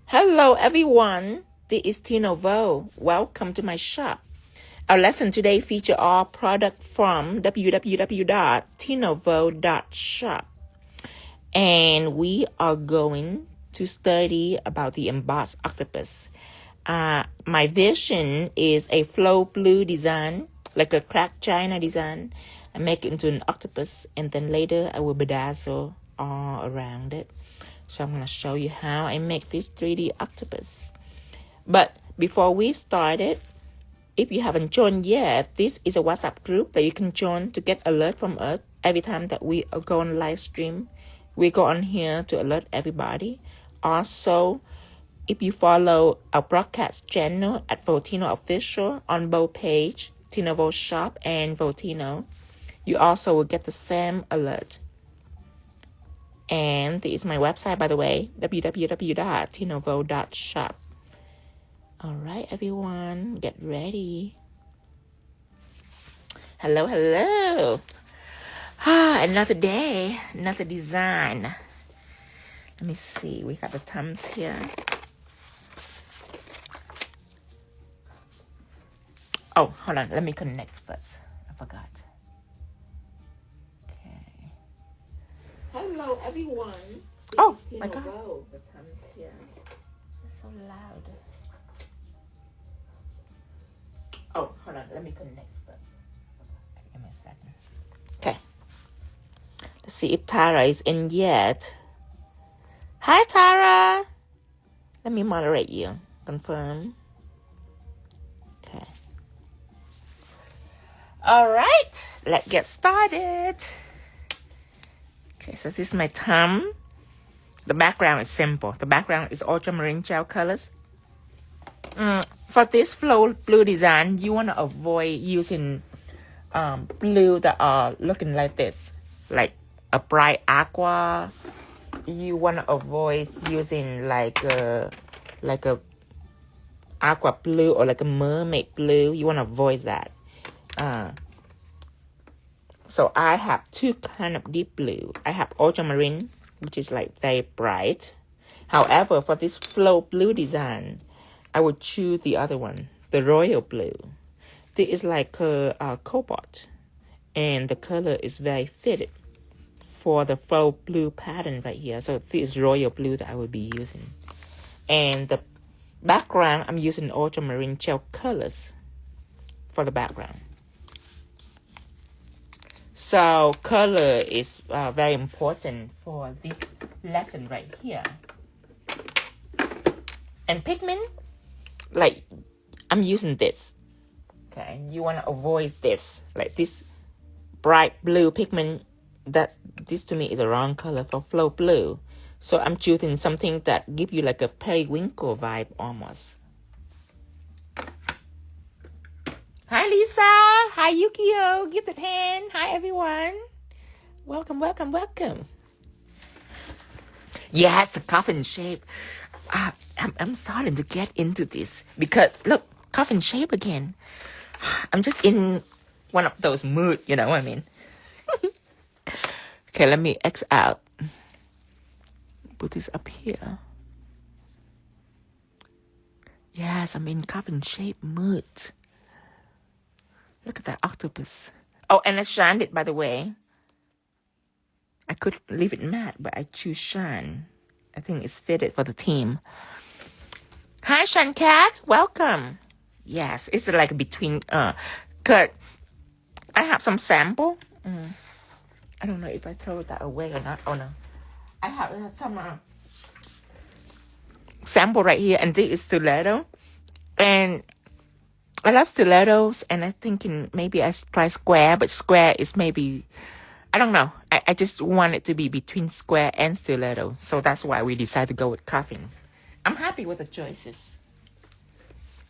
Hello everyone, this is Tinovo. Welcome to my shop. Our lesson today features all product from www.tinovo.shop. And we are going to study about the embossed octopus. My vision is a flow blue design, like a cracked china design. I make it into an octopus, and then later I will bedazzle all around it. So I'm going to show you how I make this 3D octopus. But before we start it, if you haven't joined yet, this is a WhatsApp group that you can join to get alert from us every time that we go on live stream. We go on here to alert everybody. Also, if you follow our broadcast channel at Votino Official on both page, Tinovo Shop and Votino, you also will get the same alert. And this is my website, by the way, www.tinovo.shop. All right, everyone, get ready. Hello, hello. Another day, another design. Let me see. We got the thumbs here. Oh, hold on. Let me connect first. I forgot. Okay. Hello, everyone. Oh, my God. The thumbs here. It's so loud. Oh, hold on. Let me connect first. Okay, give me a second. Okay. Let's see if Tara is in yet. Hi, Tara. Let me moderate you. Confirm. Okay. All right. Let's get started. Okay, so this is my thumb. The background is simple. The background is ultramarine gel colors. For this flow blue design, you want to avoid using blue that are looking like this, like a bright aqua. You want to avoid using like a aqua blue or like a mermaid blue. You want to avoid that. So I have two kind of deep blue. I have ultramarine, which is like very bright. However, for this flow blue design, I would choose the other one, the royal blue. This is like a cobalt, and the color is very fitted for the flow blue pattern right here. So this is royal blue that I will be using. And the background, I'm using ultramarine gel colors for the background. So color is very important for this lesson right here. And pigment, like I'm using this. Okay, you want to avoid this, like this bright blue pigment. This to me is the wrong color for flow blue. So I'm choosing something that give you like a periwinkle vibe almost. Hi, Lisa. Hi, Yukio. Gifted hand. Hi, everyone. Welcome, welcome, welcome. Yes, a coffin shape. I'm starting to get into this because, look, coffin shape again. I'm just in one of those moods, you know what I mean? Okay, let me X out. Put this up here. Yes, I'm in coffin shape mood. Look at that octopus. Oh, and I shined it, by the way. I could leave it matte, but I choose shine. I think it's fitted for the theme. Hi, Shankat. Welcome. Yes, it's like between... Kurt, I have some sample. I don't know if I throw that away or not. Oh, no. I have some sample right here, and this is stiletto. And I love stilettos, and I'm thinking maybe I try square, but square is maybe, I don't know. I just want it to be between square and stiletto. So that's why we decided to go with coffin. I'm happy with the choices.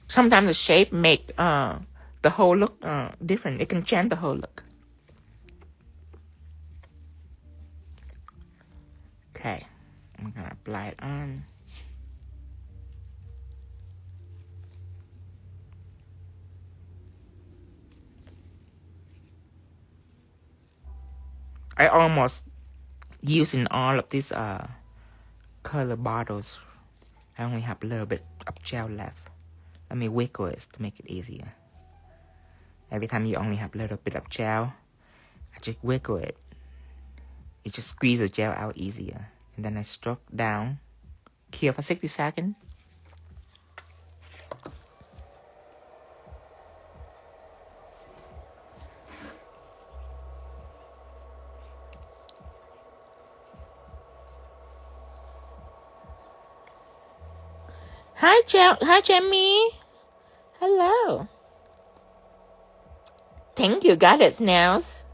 Sometimes the shape make the whole look different. It can change the whole look. Okay, I'm gonna apply it on. I almost using all of these color bottles I only have a little bit of gel left. Let me wiggle it to make it easier. Every time you only have a little bit of gel, I just wiggle it. It just squeezes the gel out easier. And then I stroke down, cure for 60 seconds. Hi, Jamie. Hello. Thank you, got it, Snails.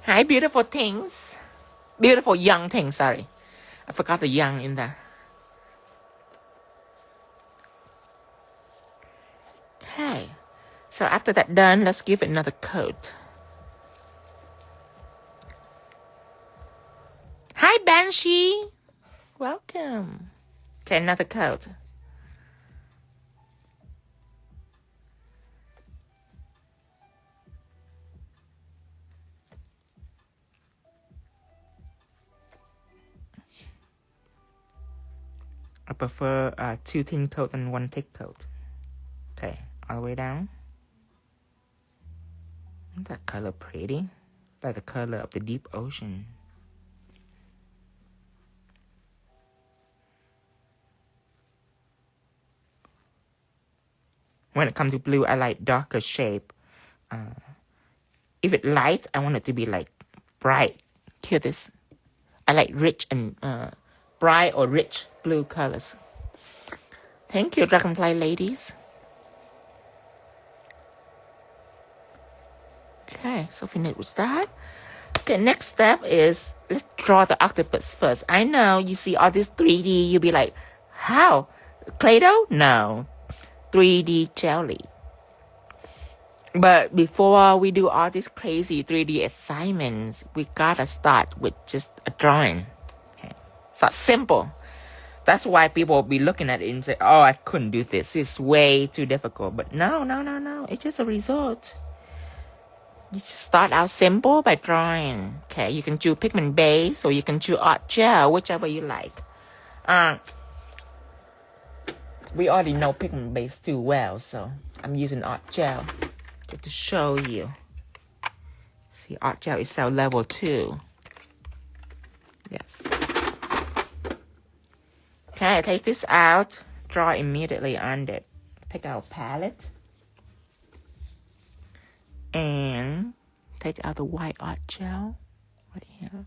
Hi, beautiful things. Beautiful young things, sorry. I forgot the young in there. Okay. So after that done, let's give it another coat. Hi, Banshee. Welcome. Okay, another coat. I prefer 2 thin coat and 1 thick coat. Okay, all the way down. Isn't that color pretty? Like the color of the deep ocean. When it comes to blue, I like darker shape. If it's light, I want it to be like bright. Hear this? I like rich and bright or rich blue colors. Thank you, Dragonfly ladies. Okay, so finished with that. Okay, next step is let's draw the octopus first. I know you see all this 3D, you'll be like, how? Play-Doh? No. 3D jelly. But before we do all these crazy 3D assignments, we gotta start with just a drawing. Okay. Start simple. That's why people will be looking at it and say, oh, I couldn't do this. It's way too difficult. But no. It's just a result. You just start out simple by drawing. Okay, you can choose pigment base or you can choose art gel, whichever you like. We already know pigment base too well, so I'm using art gel just to show you. See, art gel is cell level 2. Yes. Okay, take this out. Draw immediately on it. Take our palette. And take out the white art gel right here.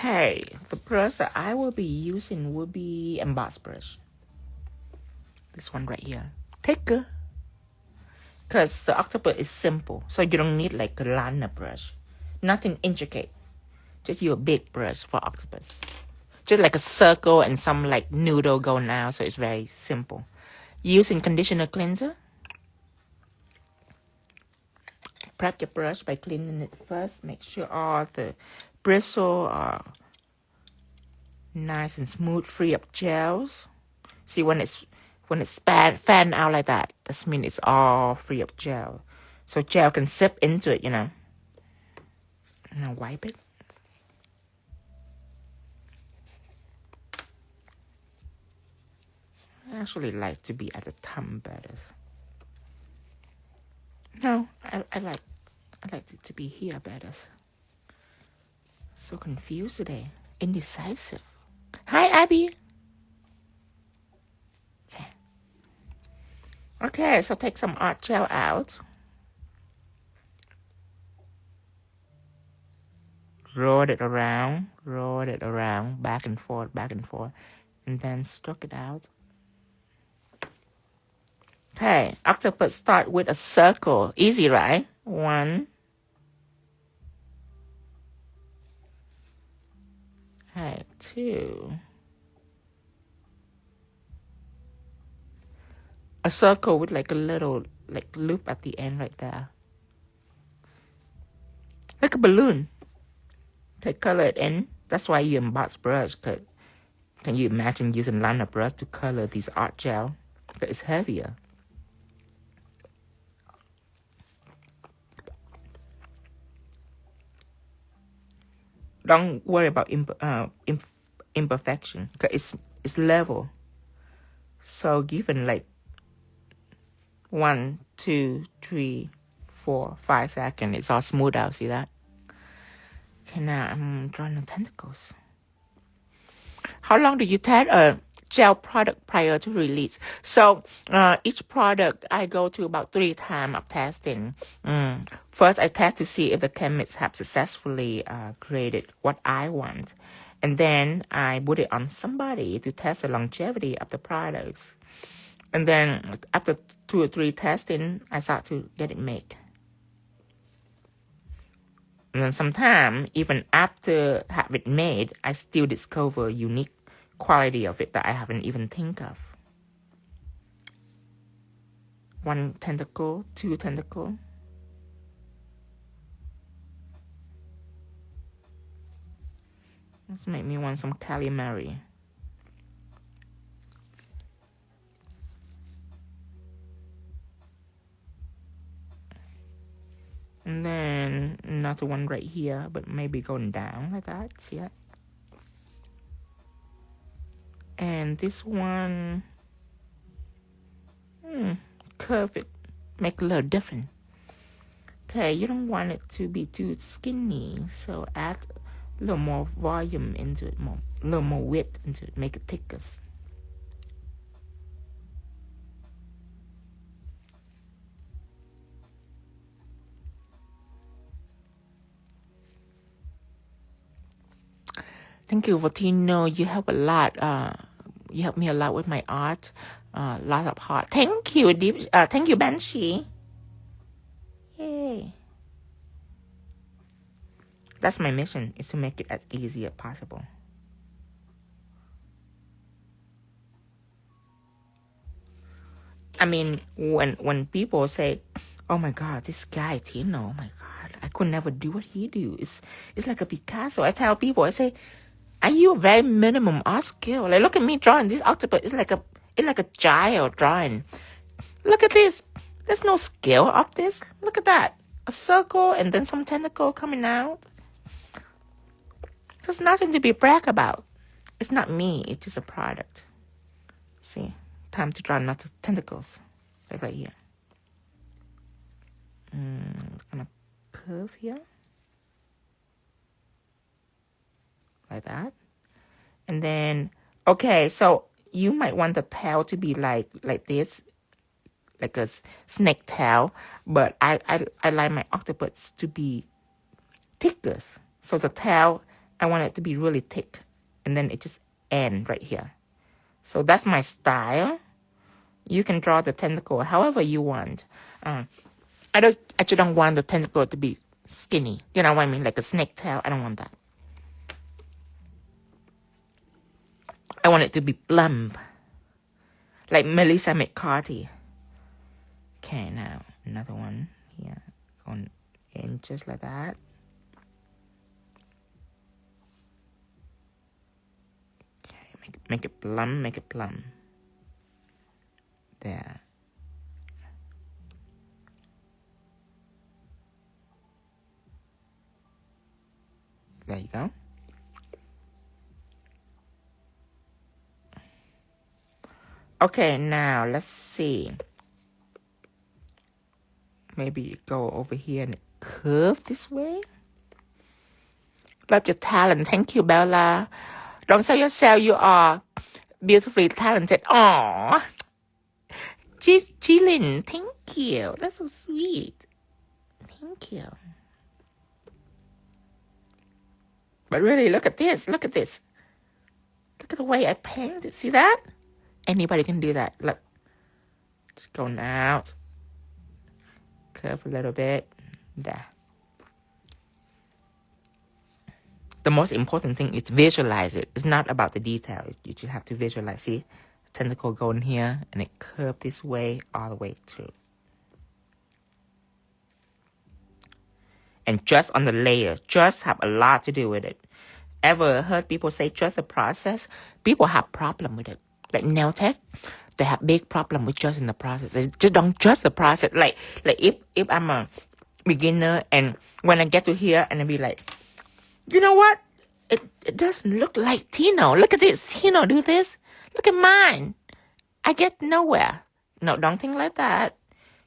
Okay, the brush that I will be using will be emboss brush. This one right here. Thicker. Because the octopus is simple. So you don't need like a liner brush. Nothing intricate. Just use a big brush for octopus. Just like a circle and some like noodle going out. So it's very simple. Using conditioner cleanser. Prep your brush by cleaning it first. Make sure all the bristles are nice and smooth, free of gels. See, when it's fan out like that, that means it's all free of gel. So gel can sip into it, you know. Now wipe it. I actually like to be at the thumb better. No, I like it to be here better. So confused today. Indecisive. Hi, Abby. Okay, so take some art gel out. Roll it around, back and forth, and then stroke it out. Okay, octopus start with a circle. Easy, right? 1. Okay, 2. a circle with like a little like loop at the end right there. Like a balloon. Like color it in. That's why you emboss brush. Cause can you imagine using liner brush to color this art gel? But it's heavier. Don't worry about imperfection. Cause it's level. So given like 1, 2, 3, 4, 5 seconds, it's all smooth out. See that? Okay, now I'm drawing the tentacles. How long do you test a gel product prior to release? So each product I go to about 3 times of testing. First, I test to see if the chemists have successfully created what I want. And then I put it on somebody to test the longevity of the products. And then after 2 or 3 testing, I start to get it made. And then sometimes, even after have it made, I still discover unique quality of it that I haven't even think of. 1 tentacle, 2 tentacle. Let's make me want some calamari. And then another one right here, but maybe going down like that. See that? And this one, curve it, make a little different. Okay, you don't want it to be too skinny, so add a little more volume into it, a little more width into it, make it thicker. Thank you, Vatino. You help a lot. You help me a lot with my art. Lot of heart. Thank you, Deep. Thank you, Banshee. Yay. That's my mission, is to make it as easy as possible. I mean, when people say, "Oh my God, this guy Tino, oh my God, I could never do what he do. It's like a Picasso." I tell people, I say, "Are you a very minimum art skill? Like, look at me drawing this octopus. It's like a child drawing. Look at this. There's no skill of this. Look at that. A circle and then some tentacle coming out. There's nothing to be brag about. It's not me. It's just a product. See, time to draw another tentacles. Like right here. Gonna curve here. Like that. And then, okay, so you might want the tail to be like this, like a snake tail, but I like my octopus to be thicker. So the tail, I want it to be really thick, and then it just end right here. So that's my style. You can draw the tentacle however you want. I actually don't want the tentacle to be skinny. You know what I mean? Like a snake tail. I don't want that. I want it to be plump. Like Melissa McCarthy. Okay, now another one here. Going in just like that. Okay, make it plump, make it plump. There. There you go. Okay, now let's see. Maybe go over here and curve this way. Love your talent. Thank you, Bella. Don't sell yourself. You are beautifully talented. Aww. Jilin, thank you. That's so sweet. Thank you. But really, look at this. Look at this. Look at the way I paint. See that? Anybody can do that. Look. Just going out. Curve a little bit. There. The most important thing is visualize it. It's not about the detail. You just have to visualize. See? tentacle go in here and it curve this way all the way through. And just on the layer, just have a lot to do with it. Ever heard people say trust the process? People have problem with it. Like nail tech, they have big problem with trusting the process. They just don't trust the process. Like if I'm a beginner and when I get to here and I be like, you know what? It doesn't look like Tino. Look at this. Tino, do this. Look at mine. I get nowhere. No, don't think like that.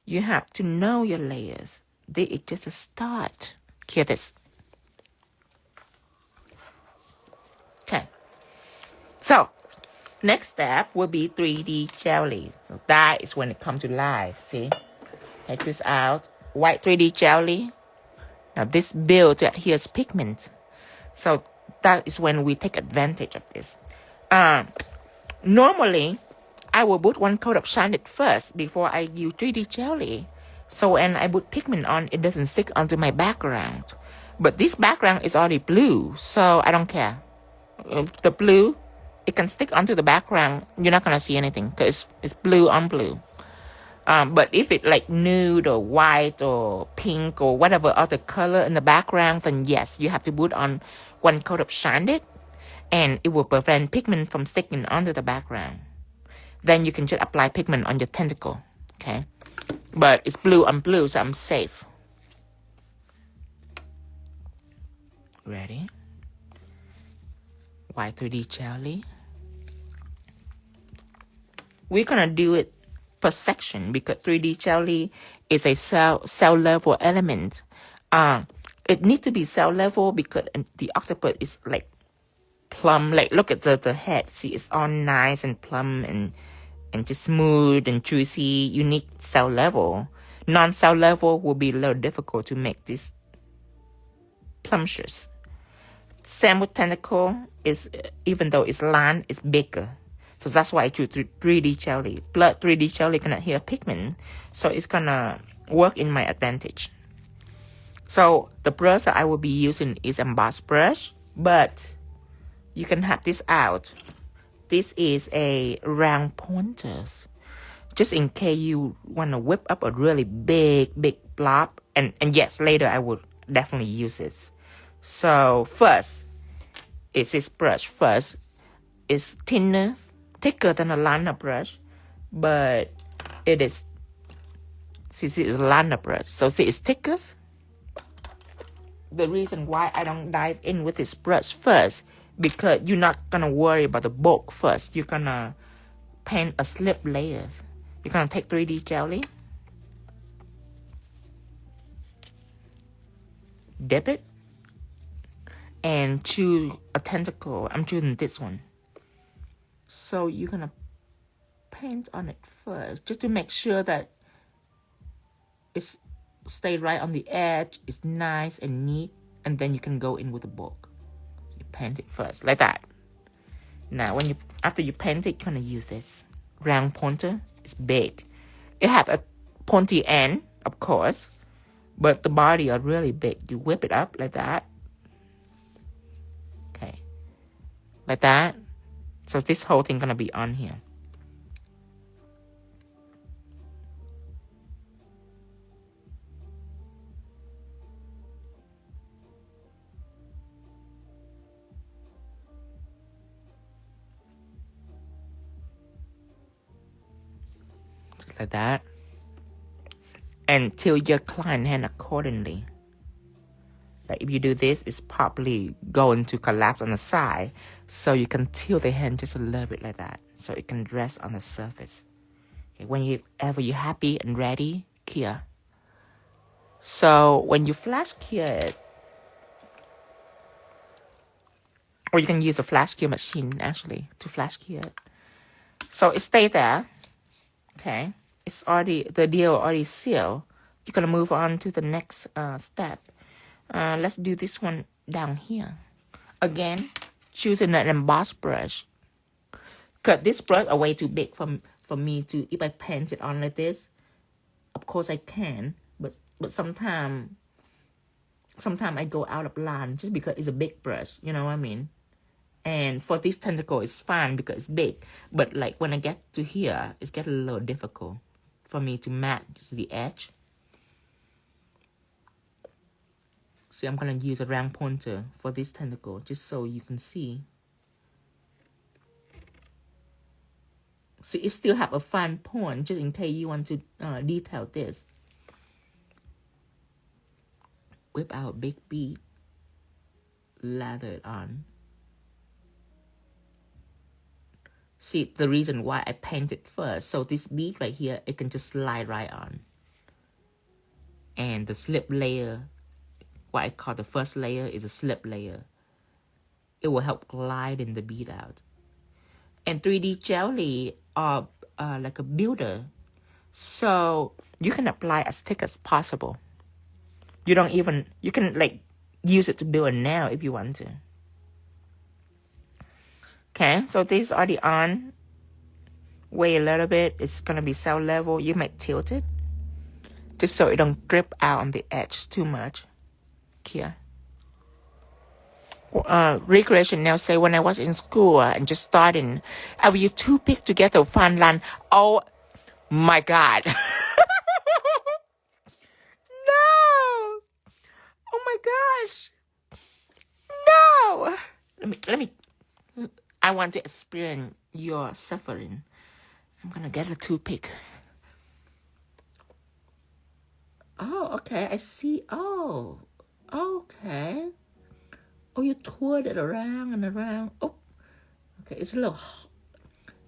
You have to know your layers. It's just a start. Hear this. Okay. So, next step will be 3D jelly. So that is when it comes to life. See? Take this out. White 3D jelly. Now this build to adhere pigment. So that is when we take advantage of this. Normally, I will put one coat of shine first before I use 3D jelly. So when I put pigment on, it doesn't stick onto my background. But this background is already blue, so I don't care. The blue, it can stick onto the background. You're not going to see anything because it's blue on blue. But if it like nude or white or pink or whatever other color in the background, then yes, you have to put on one coat of shine and it will prevent pigment from sticking onto the background. Then you can just apply pigment on your tentacle, okay? But it's blue on blue, so I'm safe. Ready? White 3D jelly. We're gonna do it per section because 3D jelly is a cell level element. It needs to be cell level because the octopus is like plumb. Like look at the head. See, it's all nice and plumb and just smooth and juicy. You need cell level. Non-cell level will be a little difficult to make this plumptious. Same with tentacle is, even though it's land, it's bigger. So that's why I choose 3D jelly. Blood 3D jelly cannot adhere pigment, so it's gonna work in my advantage. So the brush that I will be using is embossed brush, but you can have this out. This is a round pointers, just in case you want to whip up a really big blob. And yes, later I will definitely use this. So first, is this brush. First, it's thicker than a liner brush, but it is, this is a liner brush, so this is thicker. The reason why I don't dive in with this brush first, because you're not gonna worry about the bulk first. You're gonna paint a slip layers. You're gonna take 3D jelly, dip it, and choose a tentacle. I'm choosing this one. So you're gonna paint on it first, just to make sure that it's stay right on the edge. It's nice and neat, and then you can go in with the bulk. You paint it first, like that. Now, after you paint it, you're gonna use this round pointer. It's big. It have a pointy end, of course, but the body are really big. You whip it up like that. Okay, like that. So this whole thing gonna be on here. Just like that. And tilt your client hand accordingly. Like if you do this, it's probably going to collapse on the side. So you can tilt the hand just a little bit like that. So it can rest on the surface. Okay, whenever you're happy and ready, cure. So when you flash cure it, or you can use a flash cure machine actually to flash cure it. So it stays there. Okay. It's already, the deal already sealed. You're gonna move on to the next step. Let's do this one down here. Again, choosing an embossed brush. Cut this brush are way too big for me to, if I paint it on like this, of course I can, but sometimes I go out of line just because it's a big brush, you know what I mean? And for this tentacle, it's fine because it's big. But like when I get to here, it's getting a little difficult for me to match the edge. See, I'm going to use a round pointer for this tentacle just so you can see. So it still have a fine point just in case you want to detail this. Whip out big bead, lather it on. See, the reason why I painted first, so this bead right here, it can just slide right on. And the slip layer, what I call the first layer, is a slip layer. It will help gliding the bead out. And 3D jelly are like a builder, so you can apply as thick as possible. You can like use it to build a nail if you want to. Okay, so these are the on. Wait a little bit. It's gonna be cell level. You might tilt it just so it don't drip out on the edge too much. Here. Recreation now say when I was in school and just starting, I would use toothpick to get a fine line. Oh my God. No. Oh my gosh. No. Let me. I want to experience your suffering. I'm gonna get a toothpick. Oh, okay. I see. Oh, okay. Oh, you twirled it around and around. Oh, okay. It's a little hot.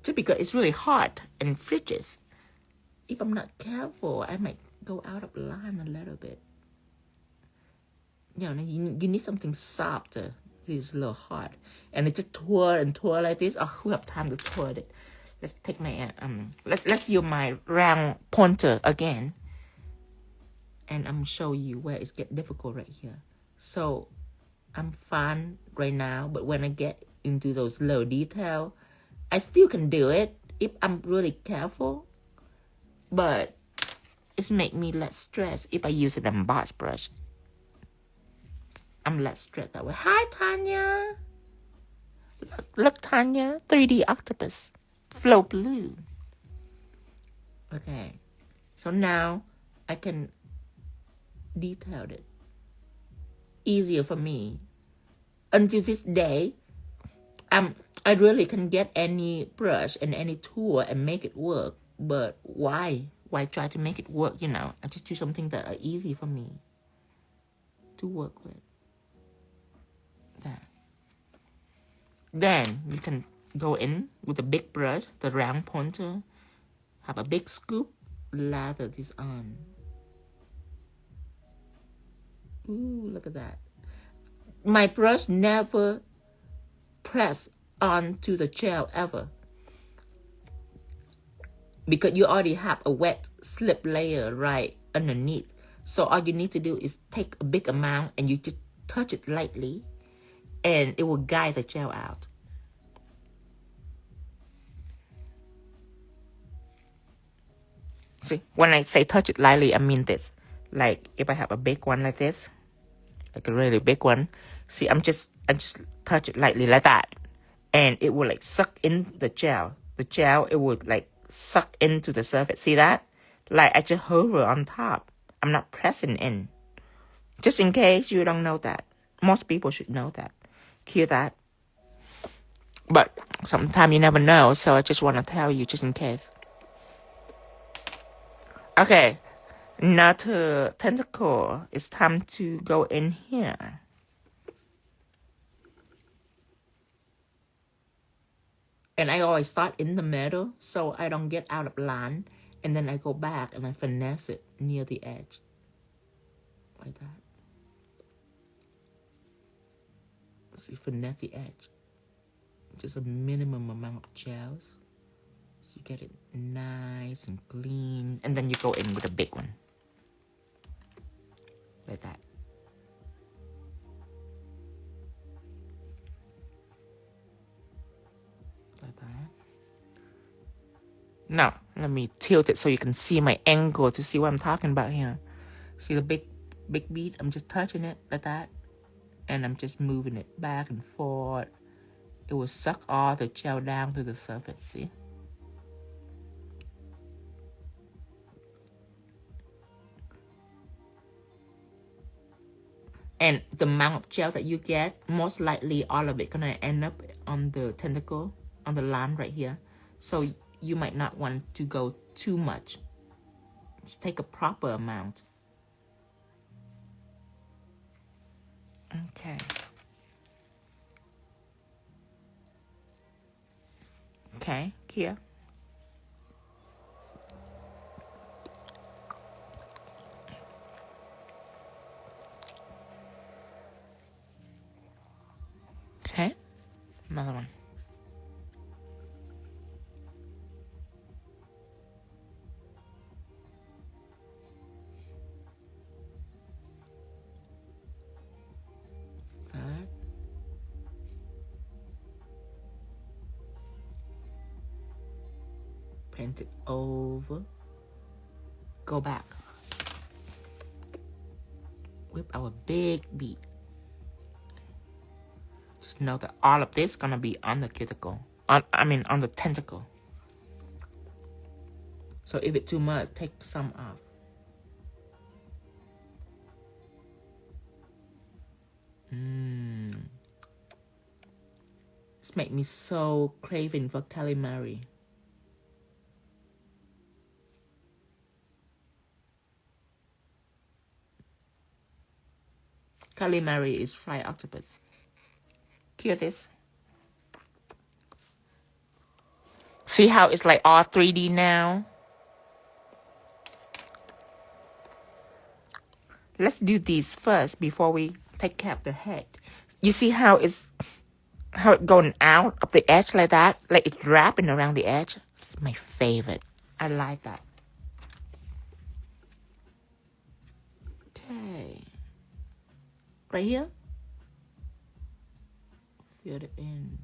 Just because it's really hot and frigid. If I'm not careful, I might go out of line a little bit. You know, you need something softer. This is a little hot. And it just twirl and twirl like this. Oh, who have time to twirl it? Let's take my, let's use my round pointer again. And I'm show you where it's get difficult right here. So I'm fine right now, but when I get into those low detail, I still can do it if I'm really careful. But it's make me less stressed if I use an emboss brush. I'm less stressed that way. Hi, Tanya. Look, Tanya. 3D Octopus. Flow Blue. Okay. So now I can detail it. Easier for me. Until this day, I really can get any brush and any tool and make it work. But why? Why try to make it work, you know? I just do something that are easy for me to work with. There. Then you can go in with a big brush, the round pointer, have a big scoop, lather this on. Ooh, look at that. My brush never press onto the gel ever. Because you already have a wet slip layer right underneath. So all you need to do is take a big amount and you just touch it lightly and it will guide the gel out. See, when I say touch it lightly, I mean this. Like if I have a big one like this, like a really big one, see, I just touch it lightly like that, and it will like suck in the gel. The gel, it would like suck into the surface. See that? Like I just hover on top. I'm not pressing in. Just in case you don't know that. Most people should know that. Hear that? But sometimes you never know, so I just want to tell you just in case. Okay, another tentacle. It's time to go in here. And I always start in the middle so I don't get out of line. And then I go back and I finesse it near the edge. Like that. See, finesse the edge. Just a minimum amount of gels. So you get it nice and clean. And then you go in with a big one. Like that. Like that. Now, let me tilt it so you can see my angle to see what I'm talking about here. See the big bead? I'm just touching it like that. And I'm just moving it back and forth. It will suck all the gel down to the surface, see? And the amount of gel that you get, most likely all of it gonna end up on the tentacle, on the line right here. So you might not want to go too much. Just take a proper amount. Okay. Okay, here. Okay, another one. Third. Paint it over. Go back. Whip our big bead. Just know that all of this gonna be on the cuticle. On the tentacle. So if it's too much, take some off. This make me so craving for calamari. Calamari is fried octopus. Hear this. See how it's like all 3D now? Let's do these first before we take care of the head. You see how it's going out of the edge like that? Like it's wrapping around the edge. It's my favorite. I like that. Okay. Right here. Fill it in.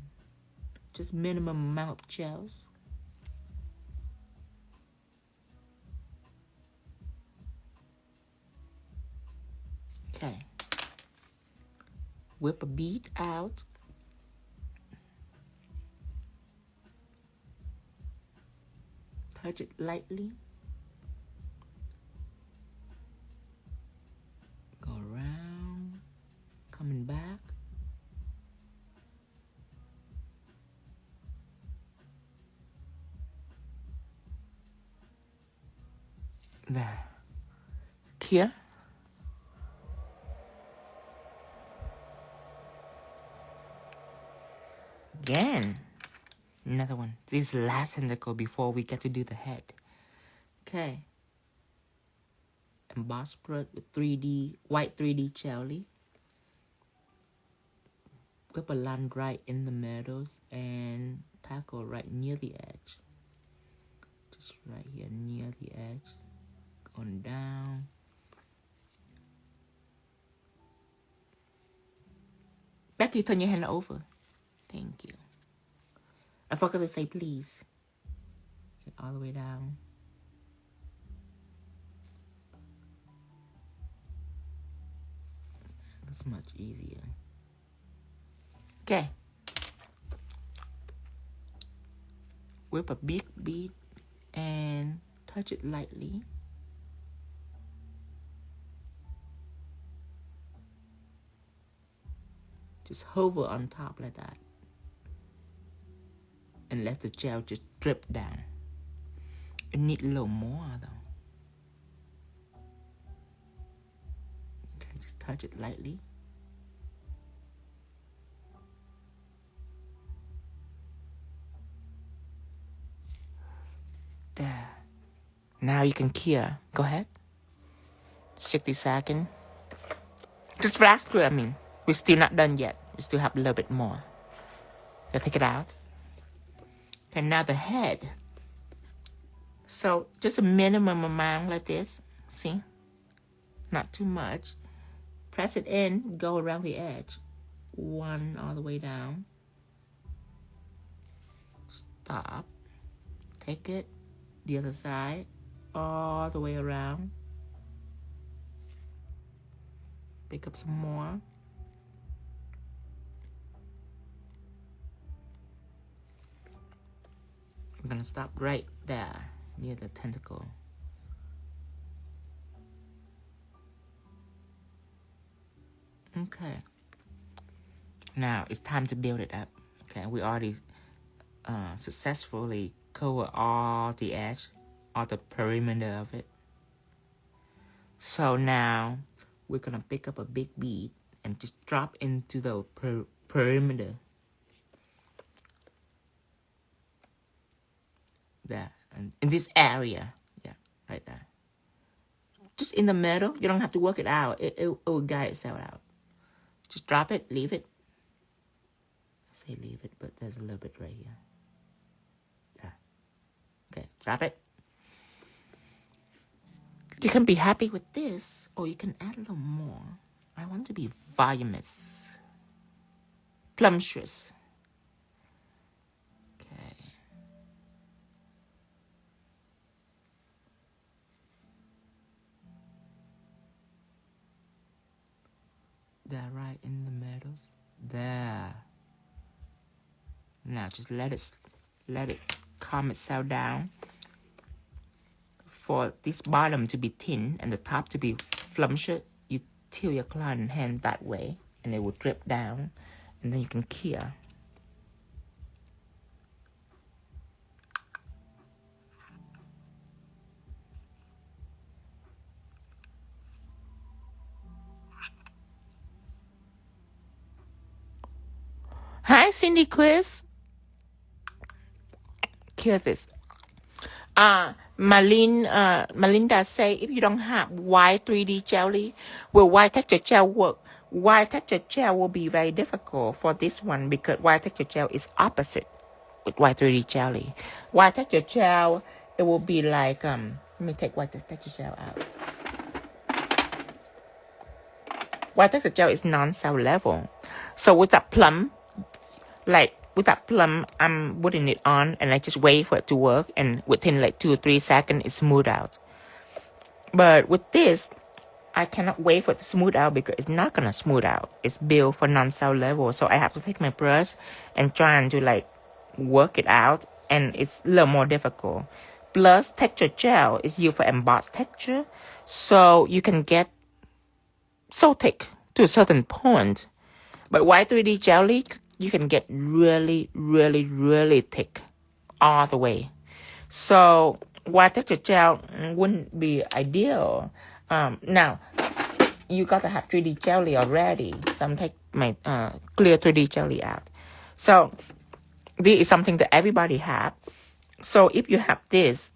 Just minimum amount of gels. Okay. Whip a bead out. Touch it lightly. Go around. Coming back. There. Here. Again. Another one. This is the last tentacle before we get to do the head. Okay. Emboss spread with 3D, white 3D jelly. Whip a line right in the middles and tackle right near the edge. Just right here near the edge. Going down. Becky, turn your hand over. Thank you. I forgot to say please. Get all the way down. That's much easier. Okay. Whip a big bead and touch it lightly. Just hover on top like that. And let the gel just drip down. It needs a little more though. Okay, just touch it lightly. There. Now you can cure. Go ahead. 60 seconds. Just flash through, We're still not done yet. We still have a little bit more. So take it out. And now the head. So just a minimum amount like this. See? Not too much. Press it in. Go around the edge. One all the way down. Stop. Take it. The other side. All the way around. Pick up some more. We're gonna stop right there near the tentacle. Okay. Now it's time to build it up. Okay, we already successfully cover all the edge, all the perimeter of it. So now we're gonna pick up a big bead and just drop into the perimeter. There, and in this area, yeah, right there. Just in the middle. You don't have to work it out. It will guide itself out. Just drop it, leave it. I say leave it, but there's a little bit right here. Yeah. Okay, drop it. You can be happy with this, or you can add a little more. I want to be voluminous, plumpish. Okay. There, right in the middle. There. Now just let it calm itself down. For this bottom to be thin and the top to be flumpy, you tilt your client hand that way, and it will drip down, and then you can cure. Hi, Cindy Quiz. Cure this. Melinda say if you don't have white 3D jelly, will white texture gel work? White texture gel will be very difficult for this one because white texture gel is opposite with white 3D jelly. White texture gel, it will be like let me take white texture gel out. White texture gel is non-cell level, so with that plum, I'm putting it on and I just wait for it to work, and within like 2 or 3 seconds it smooth out. But with this, I cannot wait for it to smooth out because it's not gonna smooth out. It's built for non-cell level, so I have to take my brush and try to like work it out, and it's a little more difficult. Plus, texture gel is used for embossed texture, so you can get so thick to a certain point. But white 3D jelly, you can get really, really, really thick all the way. So white texture gel wouldn't be ideal. Now, you got to have 3D jelly already. So I'm take my clear 3D jelly out. So this is something that everybody have. So if you have this,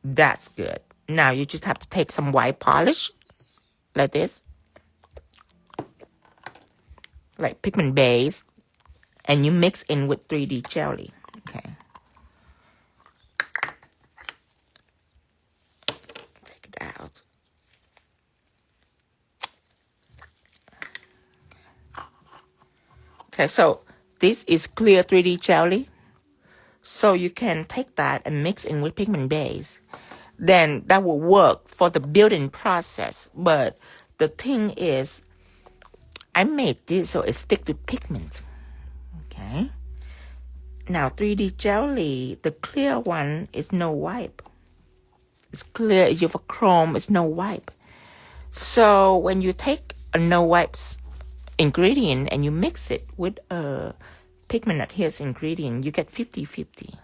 that's good. Now you just have to take some white polish like this, like pigment base, and you mix in with 3D jelly. Okay. Take it out. Okay, so this is clear 3D jelly. So you can take that and mix in with pigment base. Then that will work for the building process. But the thing is, I made this so it stick to pigment. Okay. Now 3D jelly, the clear one is no wipe. It's clear. If you have a chrome, it's no wipe. So when you take a no wipes ingredient and you mix it with a pigment adherence ingredient, you get 50-50.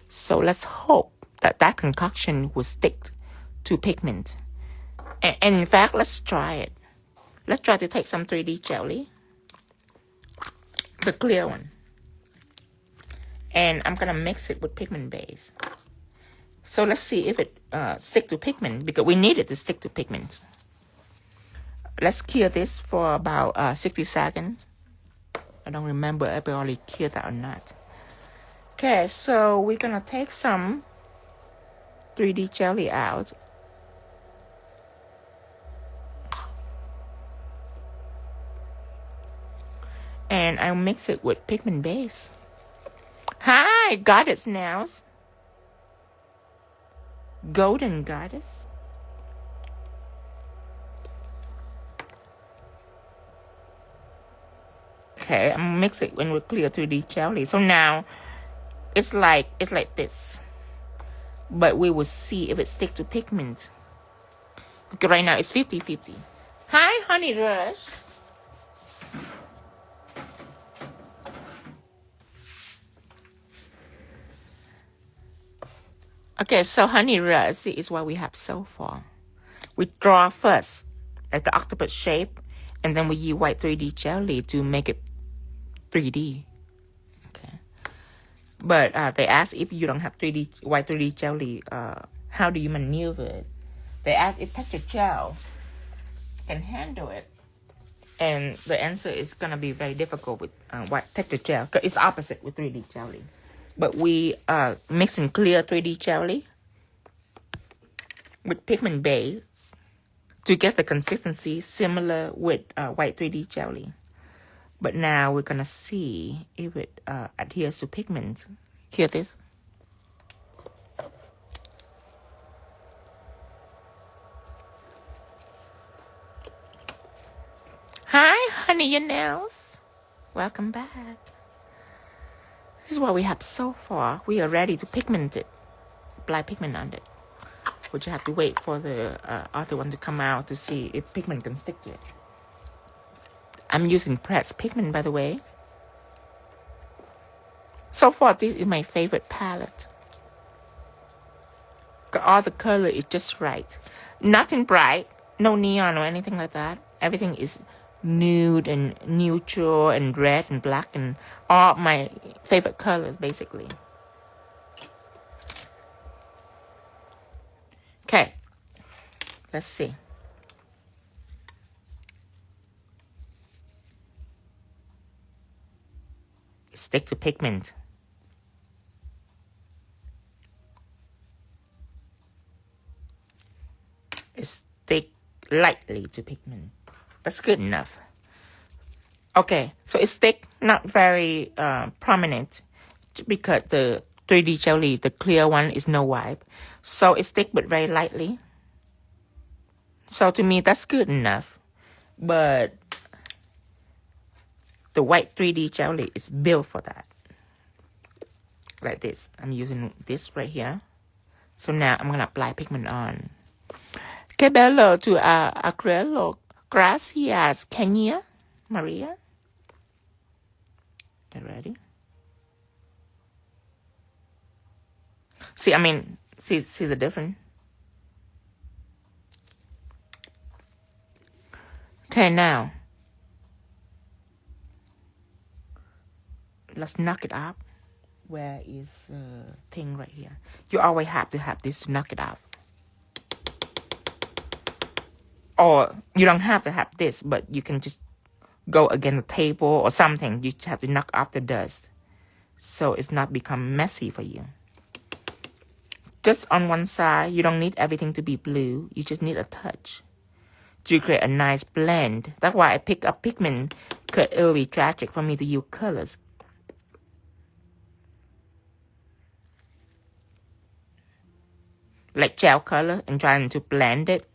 So let's hope that concoction will stick to pigment. And in fact, let's try it. Let's try to take some 3D jelly, the clear one, and I'm gonna mix it with pigment base. So let's see if it stick to pigment, because we need it to stick to pigment. Let's cure this for about 60 seconds. I don't remember if I already cured that or not. Okay, so we're gonna take some 3D jelly out. And I'll mix it with pigment base. Hi, goddess nails. Golden goddess. Okay, I'm gonna mix it when we clear 3D jelly. So now it's like this. But we will see if it sticks to pigment. Because right now it's 50-50. Hi, Honey Rush. Okay, so Honey Rush, this is what we have so far. We draw first at the octopus shape, and then we use white 3D jelly to make it 3D. Okay. But they ask if you don't have white 3D jelly, how do you maneuver it? They ask if texture gel can handle it. And the answer is going to be very difficult with white texture gel. Cause it's opposite with 3D jelly. But we mixing clear 3D jelly with pigment base to get the consistency similar with white 3D jelly. But now we're going to see if it adheres to pigment. Hear this? Hi, honey, your nails. Welcome back. This is what we have so far. We are ready to pigment it. Apply pigment on it. Which you have to wait for the other one to come out to see if pigment can stick to it. I'm using pressed pigment, by the way. So far, this is my favorite palette. All the color is just right. Nothing bright. No neon or anything like that. Everything is nude and neutral and red and black and all my favorite colors, basically. Okay. Let's see. Stick to pigment. Stick lightly to pigment. That's good enough. Okay, so it stick not very prominent because the 3D jelly, the clear one, is no wipe. So it stick but very lightly. So to me, that's good enough. But the white 3D jelly is built for that. Like this. I'm using this right here. So now I'm going to apply pigment on. Que bello to acrylic. Gracias, Kenya. Maria. Get ready. See the difference? Okay, now. Let's knock it up. Where is the thing right here? You always have to have this to knock it off. Or you don't have to have this, but you can just go against the table or something. You just have to knock off the dust. So it's not become messy for you. Just on one side, you don't need everything to be blue. You just need a touch to create a nice blend. That's why I pick up pigment, because it will be tragic for me to use colors. Like gel color and trying to blend it.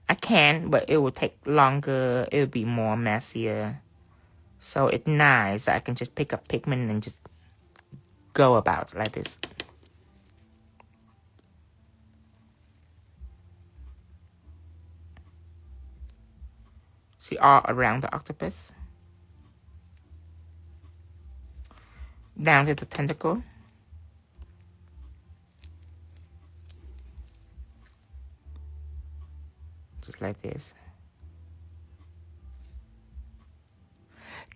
I can, but it will take longer. It will be more messier. So it's nice. I can just pick up pigment and just go about like this. See all around the octopus. Down to the tentacle. Just like this.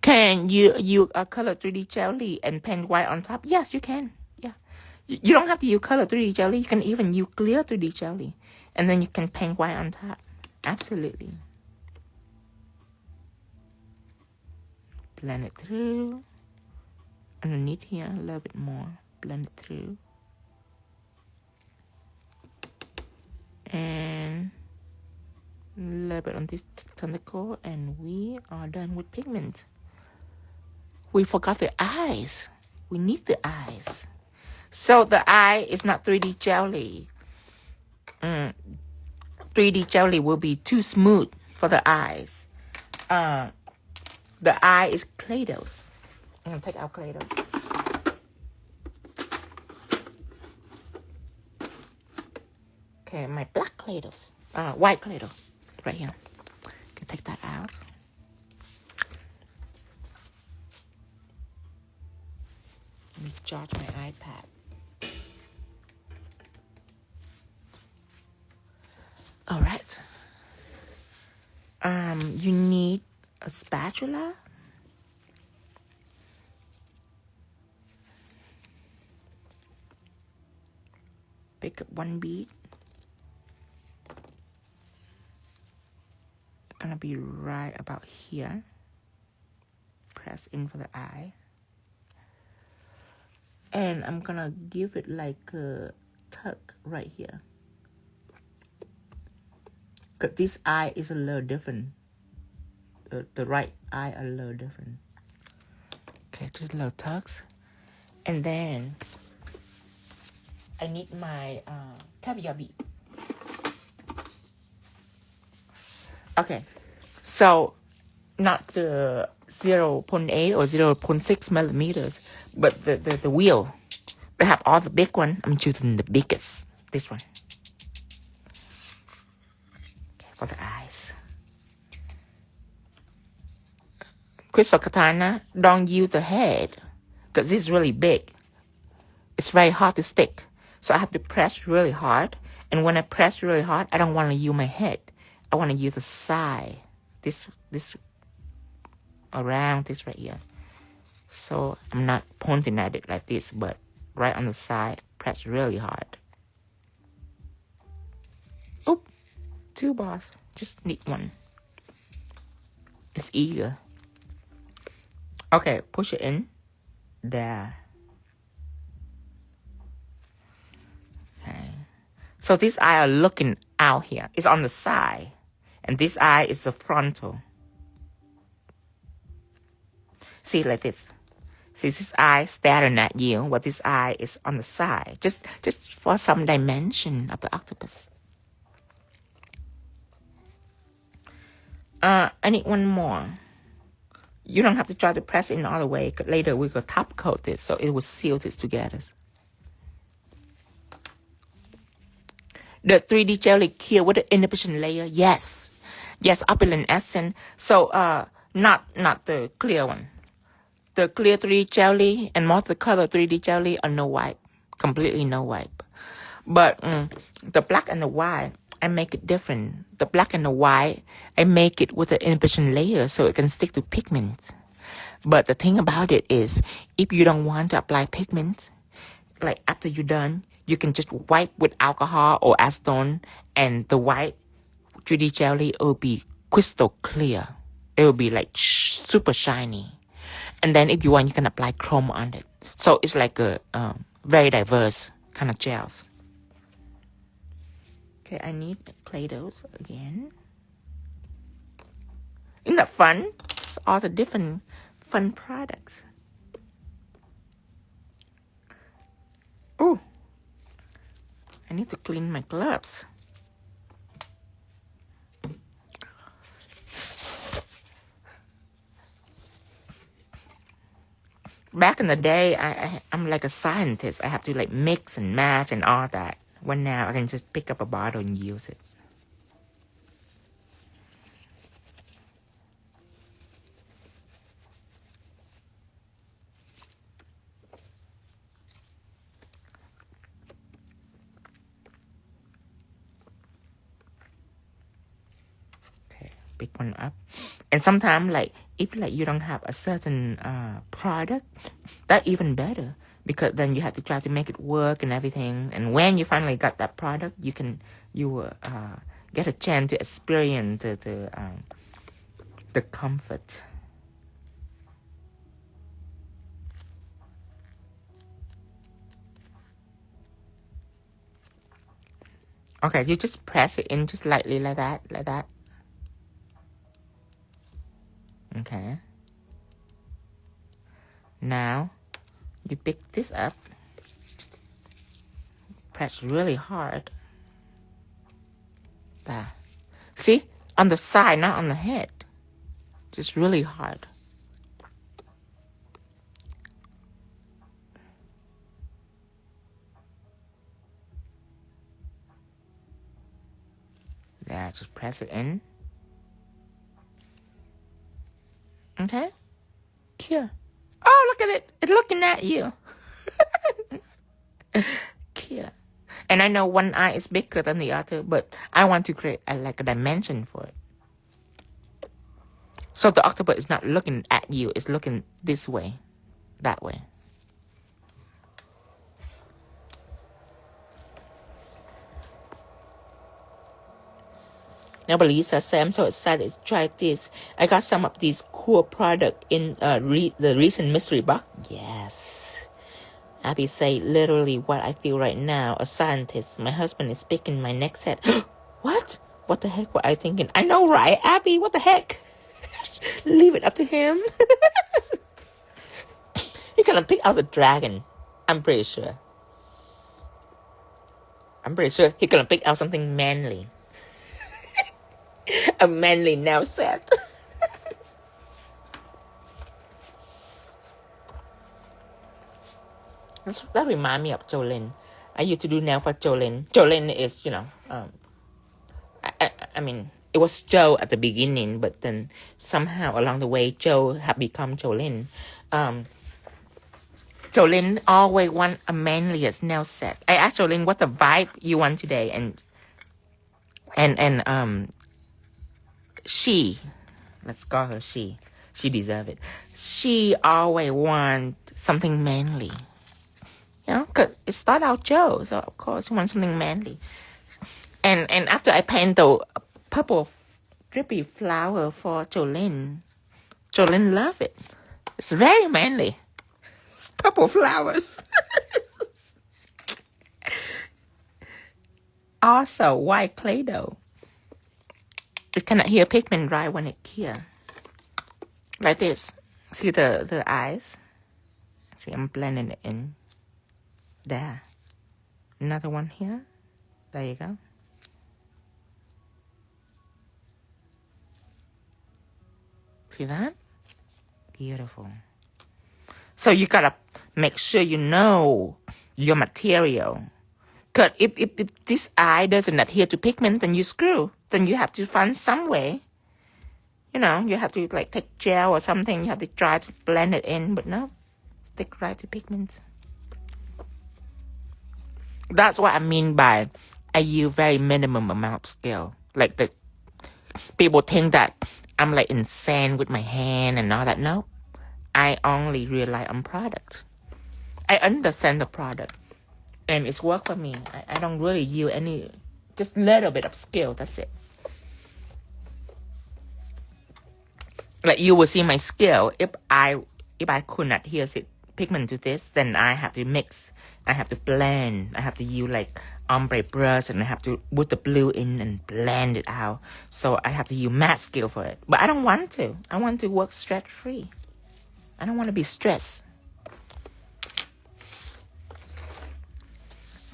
Can you color 3D jelly and paint white on top? Yes, you can. Yeah. You don't have to use color 3D jelly. You can even use clear 3D jelly. And then you can paint white on top. Absolutely. Blend it through. Underneath here, a little bit more. Blend it through. And a little bit on this tentacle, and we are done with pigment. We forgot the eyes. We need the eyes. So the eye is not 3D jelly. 3D jelly will be too smooth for the eyes. The eye is Play-Dohs. I'm going to take out Play-Dohs. Okay, my black cradles, white cradle, right here. Can take that out. Let me charge my iPad. All right. You need a spatula. Pick up one bead. Gonna be right about here. Press in for the eye. And I'm gonna give it like a tuck right here. Cause this eye is a little different. The right eye a little different. Okay, just little tucks. And then I need my caviar bead. Okay, so not the 0.8 or 0.6 millimeters, but the wheel. They have all the big one. I'm choosing the biggest. This one. Okay, for the eyes. Crystal katana, don't use the head because this is really big. It's very hard to stick. So I have to press really hard. And when I press really hard, I don't want to use my head. I want to use the side. This around this right here. So I'm not pointing at it like this, but right on the side, press really hard. Oop, 2 bars. Just need one. It's easier. Okay, push it in. There. Okay. So this eye are looking out here. It's on the side. And this eye is the frontal. See, like this. See, this eye staring at you, but this eye is on the side. Just for some dimension of the octopus. I need one more. You don't have to try to press it in all the way. Later, we will top coat this, so it will seal this together. The 3D jelly here with the inhibition layer, yes. Yes, opulent essence. So, not the clear one. The clear 3D jelly and multicolor 3D jelly are no wipe. Completely no wipe. But the black and the white, I make it different. The black and the white, I make it with the inhibition layer so it can stick to pigment. But the thing about it is, if you don't want to apply pigment, like after you're done, you can just wipe with alcohol or acetone, and the white 3D jelly will be crystal clear. It will be like super shiny. And then if you want, you can apply chrome on it. So it's like a very diverse kind of gels. Okay, I need Play-Dohs again. Isn't that fun? It's all the different fun products. Oh, I need to clean my gloves. Back in the day, I'm like a scientist. I have to like mix and match and all that. When now I can just pick up a bottle and use it. Okay, pick one up. And sometimes like if like you don't have a certain product, that's even better. Because then you have to try to make it work and everything. And when you finally got that product, you get a chance to experience the comfort. Okay, you just press it in just lightly like that. Okay. Now, you pick this up. Press really hard. There. See? On the side, not on the head. Just really hard. There, just press it in. Okay. Cure. Oh, look at it. It's looking at you. Cure. And I know one eye is bigger than the other, but I want to create like a dimension for it. So the octopus is not looking at you. It's looking this way, that way. Now, Lisa said, I'm so excited to try this. I got some of these cool product in the recent mystery box. Yes. Abby say literally what I feel right now. A scientist. My husband is picking my next set. What? What the heck were I thinking? I know, right, Abby? What the heck? Leave it up to him. He's gonna pick out the dragon. I'm pretty sure. He's gonna pick out something manly. A manly nail set. That reminds me of Jolene. I used to do nail for Jolene. Jolene is, I mean, it was Joe at the beginning, but then somehow along the way, Joe have become Jolene. Jolene always want a manliest nail set. I asked Jolene what the vibe you want today, and she, let's call her she deserve it. She always want something manly. Because it started out Joe, so of course you want something manly. And after I paint the purple drippy flower for Jolene love it. It's very manly. It's purple flowers. Also, white clay dough. You cannot hear pigment dry when it clear. Like this. See the eyes? See, I'm blending it in. There. Another one here. There you go. See that? Beautiful. So you gotta make sure you know your material. Because if this eye doesn't adhere to pigment, then you screw. Then you have to find some way. You have to like take gel or something. You have to try to blend it in. But no, stick right to pigment. That's what I mean by I use very minimum amount of skill. Like the people think that I'm like insane with my hand and all that. No, I only rely on product. I understand the product, and it's work for me. I don't really use any, just little bit of skill. That's it. Like you will see my skill. If I could not adhere pigment to this, then I have to mix. I have to blend. I have to use like ombre brush, and I have to put the blue in and blend it out. So I have to use matte skill for it. But I don't want to. I want to work stress free. I don't want to be stressed.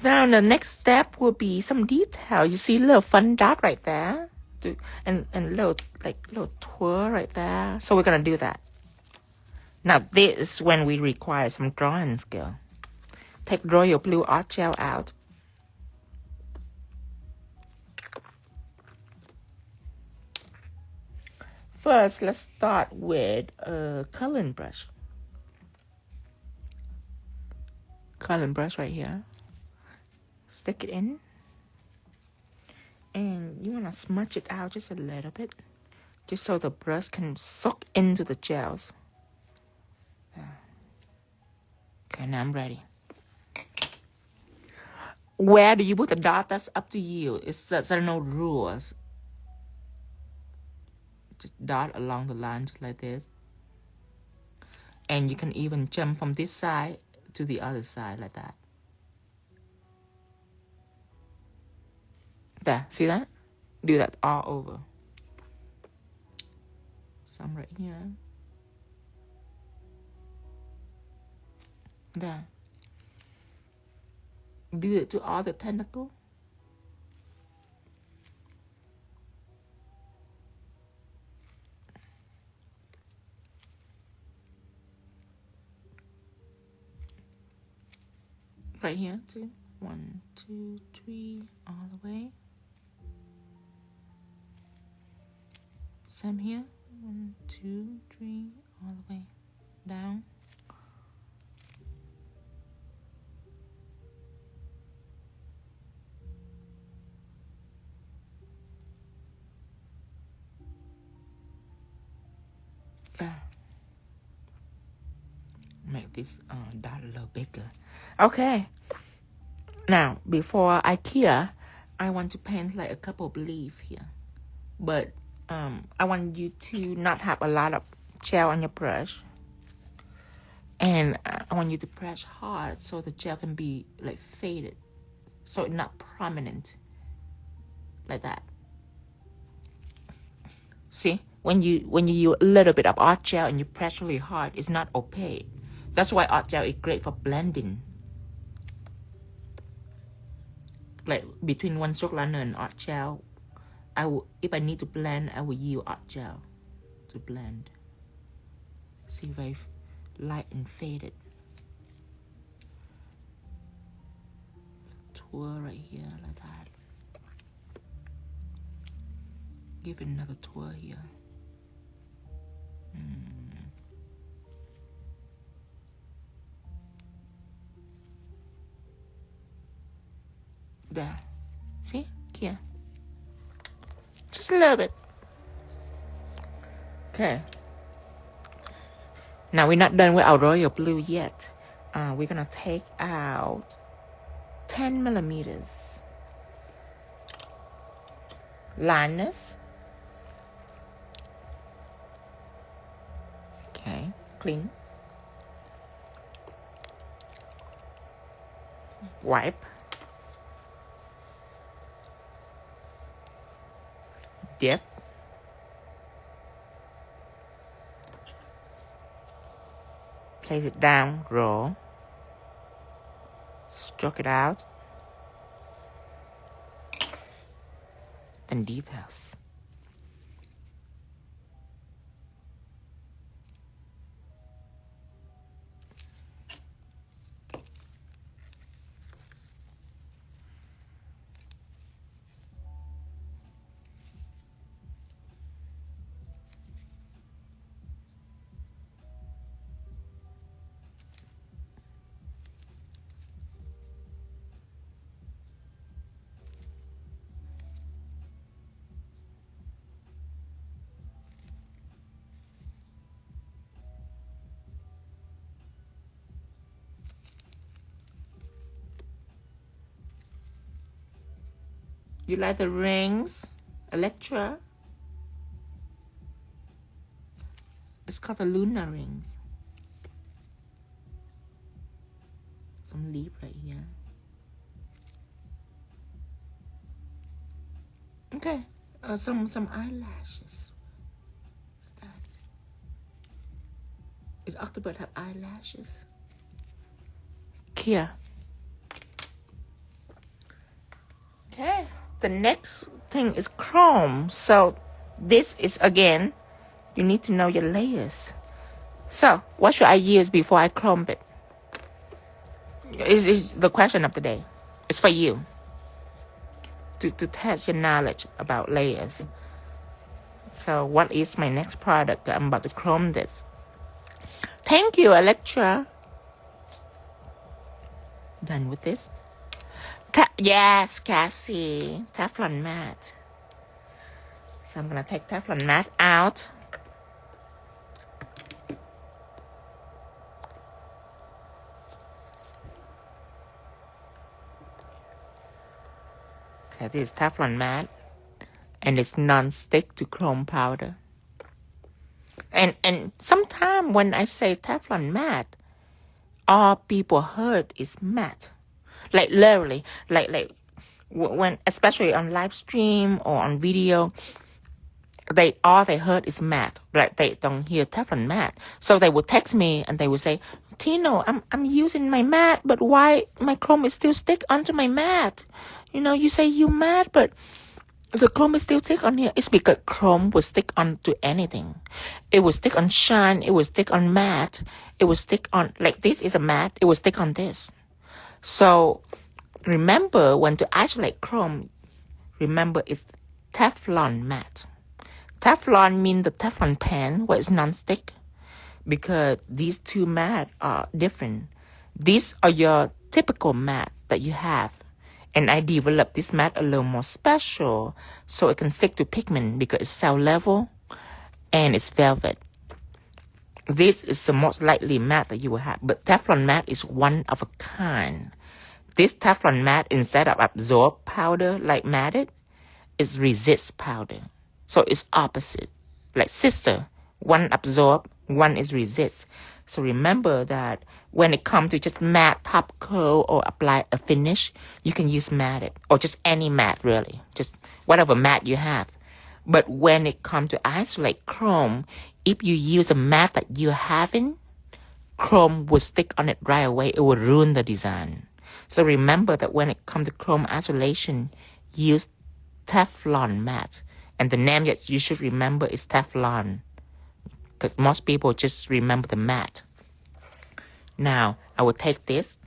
Now the next step will be some detail. You see a little fun dot right there, and little twirl right there. So we're gonna do that. Now this is when we require some drawing skill. Take royal blue art gel out. First, let's start with a coloring brush. Coloring brush right here. Stick it in. And you want to smudge it out just a little bit. Just so the brush can soak into the gels. Okay, now I'm ready. Where do you put the dot? That's up to you. There are no rules. Just dot along the line just like this. And you can even jump from this side to the other side like that. There, see that? Do that all over. Some right here. There. Do it to all the tentacle. Right here too. 1, 2, 3, all the way. same here. 1, 2, 3, all the way down. Make this dot a little bigger. Okay. Now, before I clear, I want to paint like a couple of leaves here. But I want you to not have a lot of gel on your brush. And I want you to press hard so the gel can be like faded. So it's not prominent. Like that. See? When you use a little bit of art gel and you press really hard, it's not opaque. That's why art gel is great for blending. Like between one chalk liner and art gel, if I need to blend, I will use art gel to blend. See, very light and faded. Twirl right here like that. Give it another twirl here. There. See? Here. Just a little bit. Okay. Now we're not done with our royal blue yet. We're gonna take out 10 millimeters liners. Okay, clean. Wipe. Dip. Place it down, roll. Stroke it out. Then details. You like the rings, Electra? It's called the lunar rings. Some leaf right here. Okay, some eyelashes. Like that. Does Octopus have eyelashes? Here. Okay. The next thing is chrome. So this is, again, you need to know your layers. So what should I use before I chrome it? Is the question of the day. It's for you to test your knowledge about layers. So what is my next product? I'm about to chrome this. Thank you, Electra. Done with this. Yes, Cassie. Teflon mat. So I'm going to take Teflon mat out. Okay, this is Teflon mat. And it's non-stick to chrome powder. And sometimes when I say Teflon mat, all people heard is matte. Like literally, like when, especially on live stream or on video, all they heard is matte. Like they don't hear Teflon matte. So they would text me and they would say, Tino, I'm using my matte, but why my chrome is still stick onto my matte? You know, you say you matte, but the chrome is still stick on here. It's because chrome will stick onto anything. It will stick on shine. It will stick on matte. It will stick on, like this is a matte. It will stick on this. So remember, when to isolate chrome, remember it's Teflon matte. Teflon means the Teflon pan, where it's non-stick, because these two mat are different. These are your typical mat that you have. And I developed this mat a little more special so it can stick to pigment because it's cell level and it's velvet. This is the most likely mat that you will have, but Teflon mat is one of a kind. This Teflon mat, instead of absorb powder like matted, is resist powder. So it's opposite. Like sister, one absorb, one is resist. So remember that when it comes to just matte top coat or apply a finish, you can use matted or just any matte really, just whatever matte you have. But when it comes to isolate chrome, if you use a matte that you haven't, chrome will stick on it right away. It will ruin the design. So remember that when it comes to chrome isolation, use Teflon matte. And the name that you should remember is Teflon. Because most people just remember the matte. Now, I will take this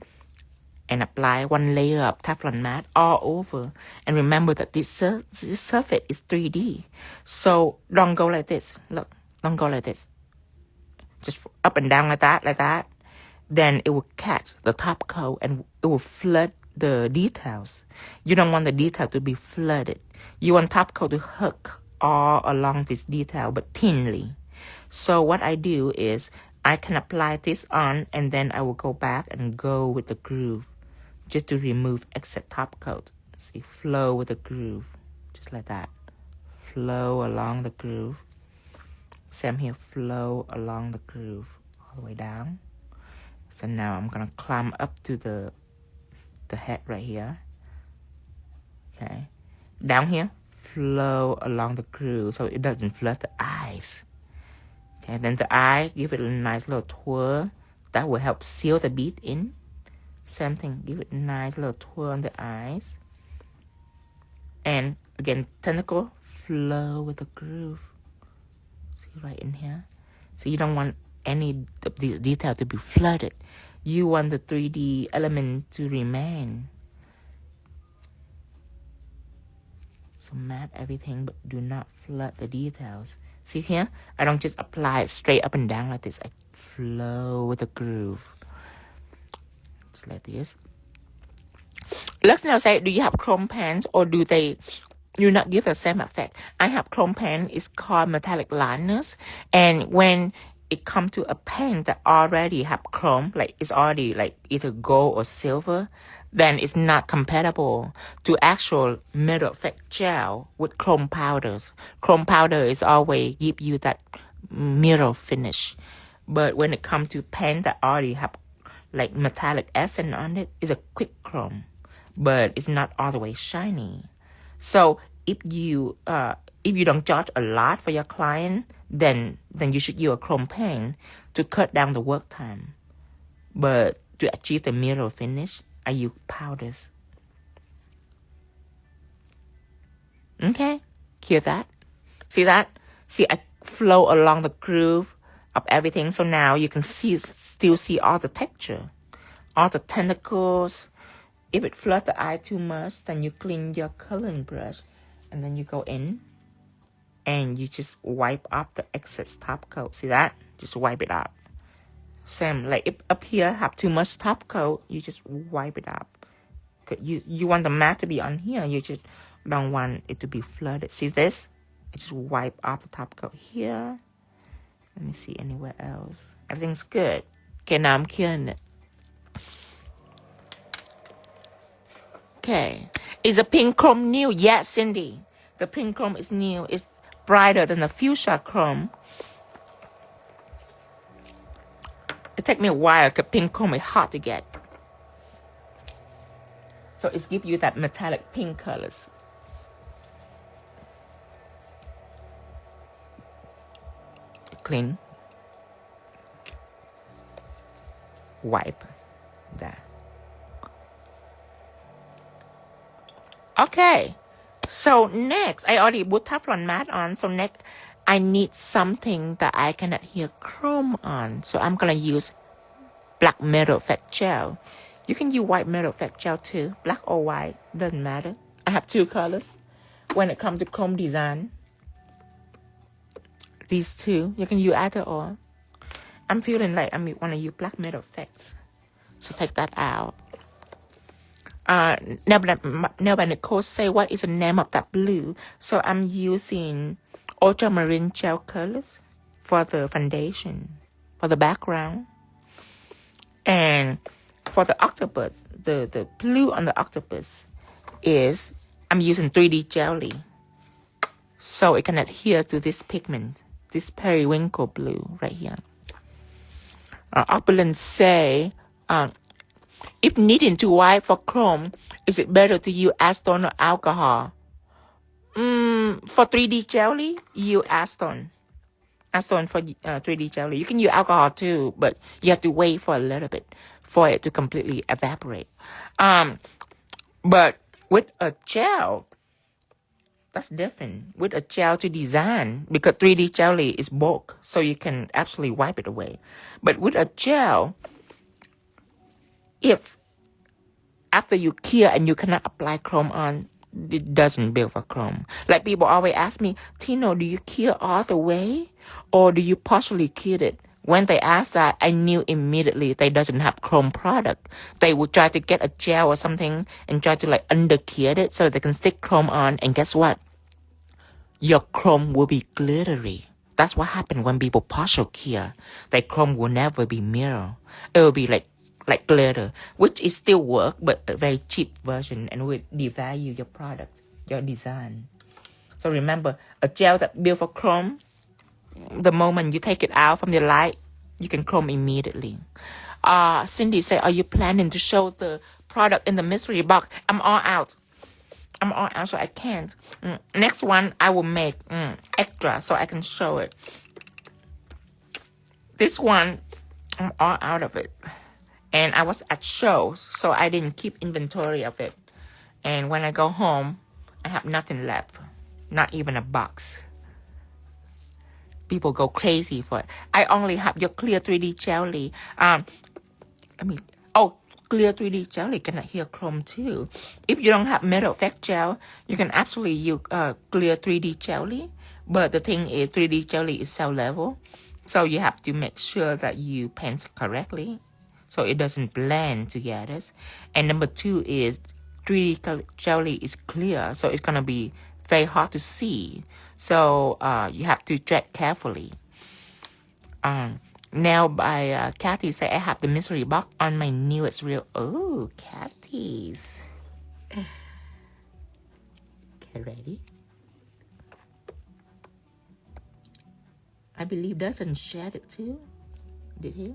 and apply one layer of Teflon matte all over. And remember that this surface is 3D. So don't go like this. Look, don't go like this. Just up and down like that. Then it will catch the top coat and it will flood the details. You don't want the detail to be flooded. You want top coat to hook all along this detail, but thinly. So what I do is I can apply this on and then I will go back and go with the groove just to remove excess top coat. See, flow with the groove, just like that. Flow along the groove. Same here, flow along the groove all the way down. So now I'm gonna climb up to the head right here. Okay, down here, flow along the groove so it doesn't flood the eyes. Okay, then the eye, give it a nice little twirl. That will help seal the bead in. Same thing, give it a nice little twirl on the eyes. And again, tentacle, flow with the groove. See right in here. So you don't want any of these details to be flooded. You want the 3D element to remain. So matte everything, but do not flood the details. See here? I don't just apply it straight up and down like this. I flow with the groove. Just like this. Let's now say, do you have chrome pans or do they not give the same effect? I have chrome pan. It's called metallic liners. And when it comes to a pen that already have chrome, like it's already like either gold or silver, then it's not compatible to actual mirror effect gel with chrome powders. Chrome powder is always give you that mirror finish. But when it comes to pen that already have like metallic accent on it, it's a quick chrome, but it's not all the way shiny. So if you don't charge a lot for your client, then you should use a chrome pen to cut down the work time. But to achieve the mirror finish, I use powders. Okay, hear that? See that? See, I flow along the groove of everything. So now you can still see all the texture, all the tentacles. If it floods the eye too much, then you clean your coloring brush and then you go in and you just wipe off the excess top coat. See that? Just wipe it off. Same, like if up here have too much top coat, you just wipe it off. You want the matte to be on here, you just don't want it to be flooded. See this? I just wipe off the top coat here. Let me see anywhere else. Everything's good. Okay, now I'm killing it. Okay. Is the pink chrome new? Yes, Cindy. The pink chrome is new. It's brighter than the fuchsia chrome. It takes me a while because pink chrome is hard to get. So it gives you that metallic pink colors. Clean. Wipe. There. Okay. So next, I already put Teflon matte on. So next, I need something that I can adhere chrome on. So I'm going to use black mirror effect gel. You can use white mirror effect gel too. Black or white, doesn't matter. I have two colors when it comes to chrome design. These two, you can use either or. I'm feeling like I want to use black metal effects, so take that out. Now when Nicole say what is the name of that blue, so I'm using ultramarine gel colors for the foundation, for the background, and for the octopus, the blue on the octopus is I'm using 3D jelly, so it can adhere to this pigment, this periwinkle blue right here. Opulence say, if needing to wipe for chrome, is it better to use acetone or alcohol? For 3D jelly, use acetone. Acetone for 3D jelly. You can use alcohol too, but you have to wait for a little bit for it to completely evaporate. But with a gel, that's different. With a gel to design, because 3D jelly is bulk, so you can absolutely wipe it away. But with a gel, if after you cure and you cannot apply chrome on, it doesn't build for chrome. Like people always ask me, Tino, do you cure all the way or do you partially cure it? When they asked that, I knew immediately they doesn't have chrome product. They would try to get a gel or something and try to like under cure it so they can stick chrome on, and guess what? Your chrome will be glittery. That's what happened when people partial cure. Their chrome will never be mirror. It will be like glitter, which is still work, but a very cheap version, and will devalue your product, your design. So remember, a gel that built for chrome, the moment you take it out from the light, you can chrome immediately. Cindy said, are you planning to show the product in the mystery box? I'm all out, so I can't. Next one, I will make extra so I can show it. This one, I'm all out of it. And I was at shows, so I didn't keep inventory of it. And when I go home, I have nothing left. Not even a box. People go crazy for it. I only have your clear 3D jelly. Clear 3D jelly can adhere chrome too. If you don't have metal effect gel, you can absolutely use clear 3D jelly. But the thing is, 3D jelly is cell level. So you have to make sure that you paint correctly, so it doesn't blend together. And number two is 3D jelly is clear, so it's gonna be very hard to see. So you have to tread carefully. Now by Kathy say I have the mystery box on my newest reel. Oh, Kathy's. Okay, ready? I believe Dustin shared it too. Did he?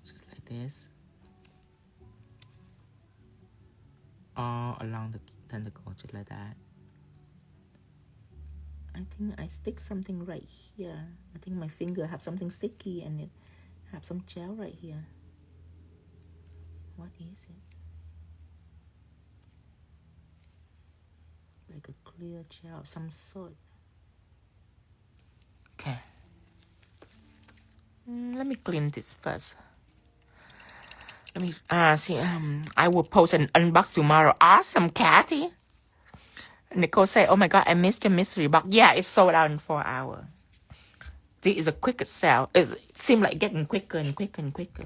Just like this. All along the tentacle, just like that. I think I stick something right here. I think my finger have something sticky and it have some gel right here. What is it? Like a clear gel of some sort. Okay. Let me clean this first. Let me see. I will post an unbox tomorrow. Awesome, Kathy. Nicole say, oh my God, I missed your mystery box. Yeah, it's sold out in 4 hours. This is a quicker sell. It seems like getting quicker and quicker and quicker.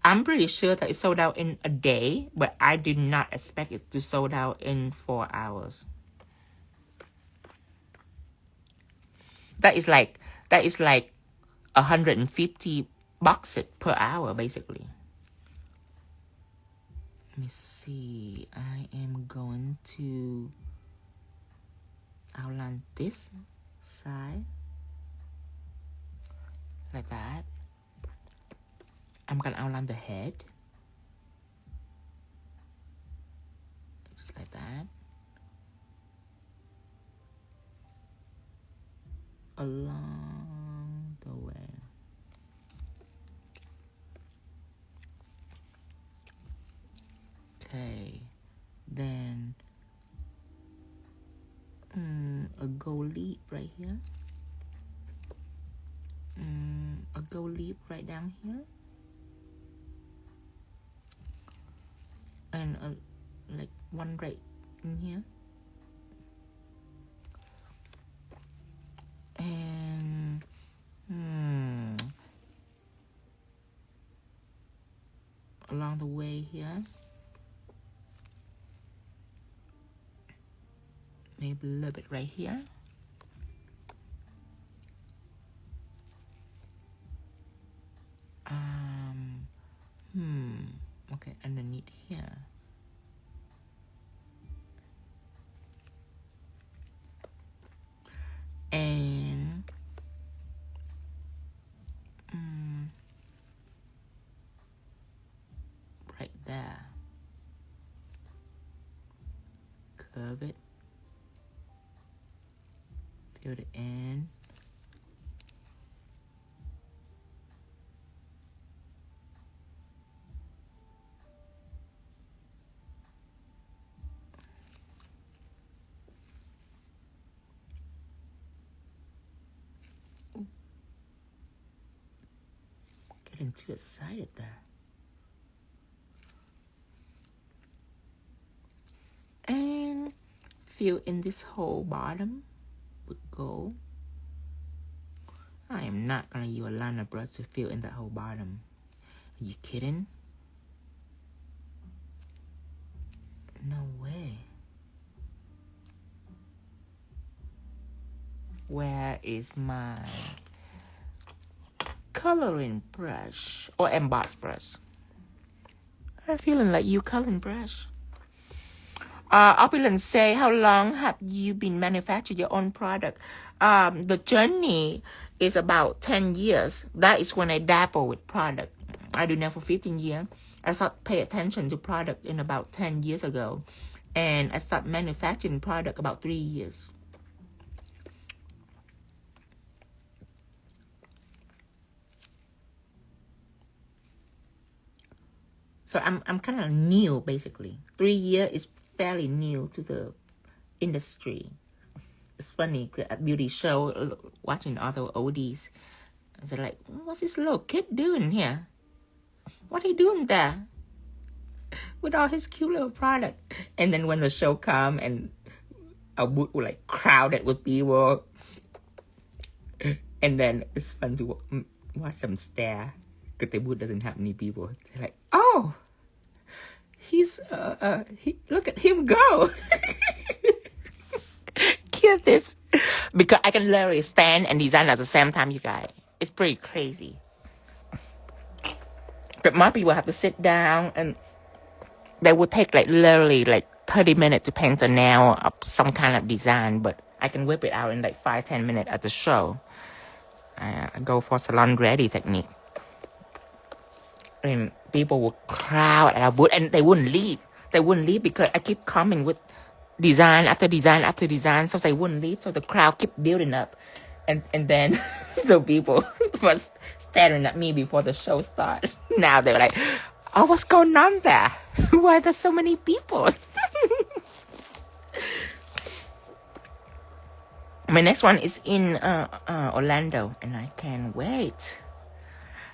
I'm pretty sure that it sold out in a day, but I did not expect it to sold out in 4 hours. That is like 150 boxes per hour, basically. Let me see. I am going to outline this side like that. I'm gonna outline the head just like that. Along the way. Okay, then a gold leaf right here. A gold leaf right down here. And like one right in here. And along the way here. Maybe a little bit right here. Okay, underneath here. And right there. Curve it. Fill it in. Getting too excited there. And fill in this whole bottom with gold. I am not gonna use a liner brush to fill in that whole bottom. Are you kidding? No way. Where is my coloring brush or emboss brush? I'm feeling like you coloring brush. Opulence say, how long have you been manufacturing your own product? The journey is about 10 years. That is when I dabble with product. I do that for 15 years. I started pay attention to product in about 10 years ago. And I started manufacturing product about 3 years. So I'm kind of new, basically. 3 years is fairly new to the industry. It's funny, at beauty show, watching all the oldies. I was like, what's this little kid doing here? What are you doing there? With all his cute little product. And then when the show come and our booth was like crowded with people. And then it's fun to watch them stare. Because the booth doesn't have any people. They're like, oh, he's, look at him go. Cute this. Because I can literally stand and design at the same time, you guys. It's pretty crazy. But my people have to sit down and they would take like literally like 30 minutes to paint a nail of some kind of design. But I can whip it out in like 5-10 minutes at the show. I go for salon ready technique. And people would crowd at our booth and they wouldn't leave. They wouldn't leave because I keep coming with design after design after design. So they wouldn't leave. So the crowd kept building up. And then so people was staring at me before the show started. Now they're like, oh, what's going on there? Why are there so many people? My next one is in Orlando, and I can't wait.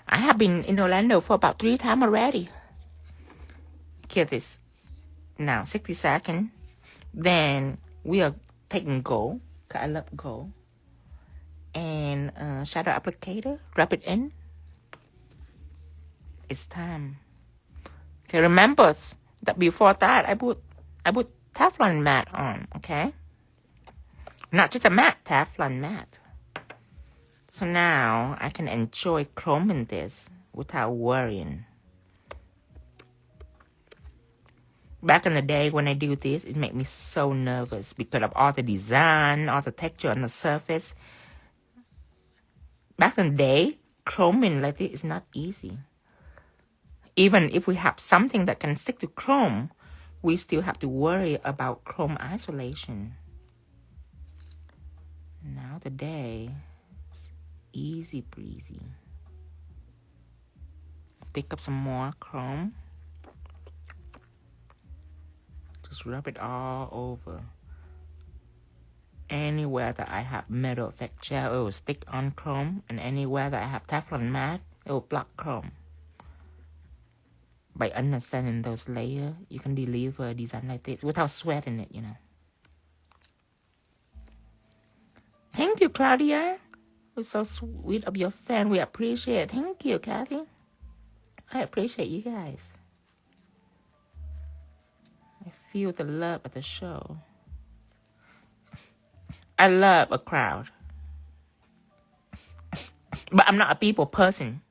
I have been in Orlando for about 3 times already. Get this. Now, 60 seconds. Then we are taking gold, because I love gold. And shadow applicator, rub it in. It's time. Okay, remember that before that I put Teflon mat on, okay? Not just a matte, Teflon mat. So now I can enjoy chroming this without worrying. Back in the day when I do this, it made me so nervous because of all the design, all the texture on the surface. Back in the day, chroming like this is not easy. Even if we have something that can stick to chrome, we still have to worry about chrome isolation. Now today, it's easy breezy. Pick up some more chrome. Just rub it all over. Anywhere that I have metal effect gel, it will stick on chrome. And anywhere that I have Teflon mat, it will block chrome. by understanding those layers, you can deliver a design like this without sweating it, Thank you, Claudia. It's so sweet of your fan. We appreciate it. Thank you, Kathy. I appreciate you guys. I feel the love of the show. I love a crowd. But I'm not a people person,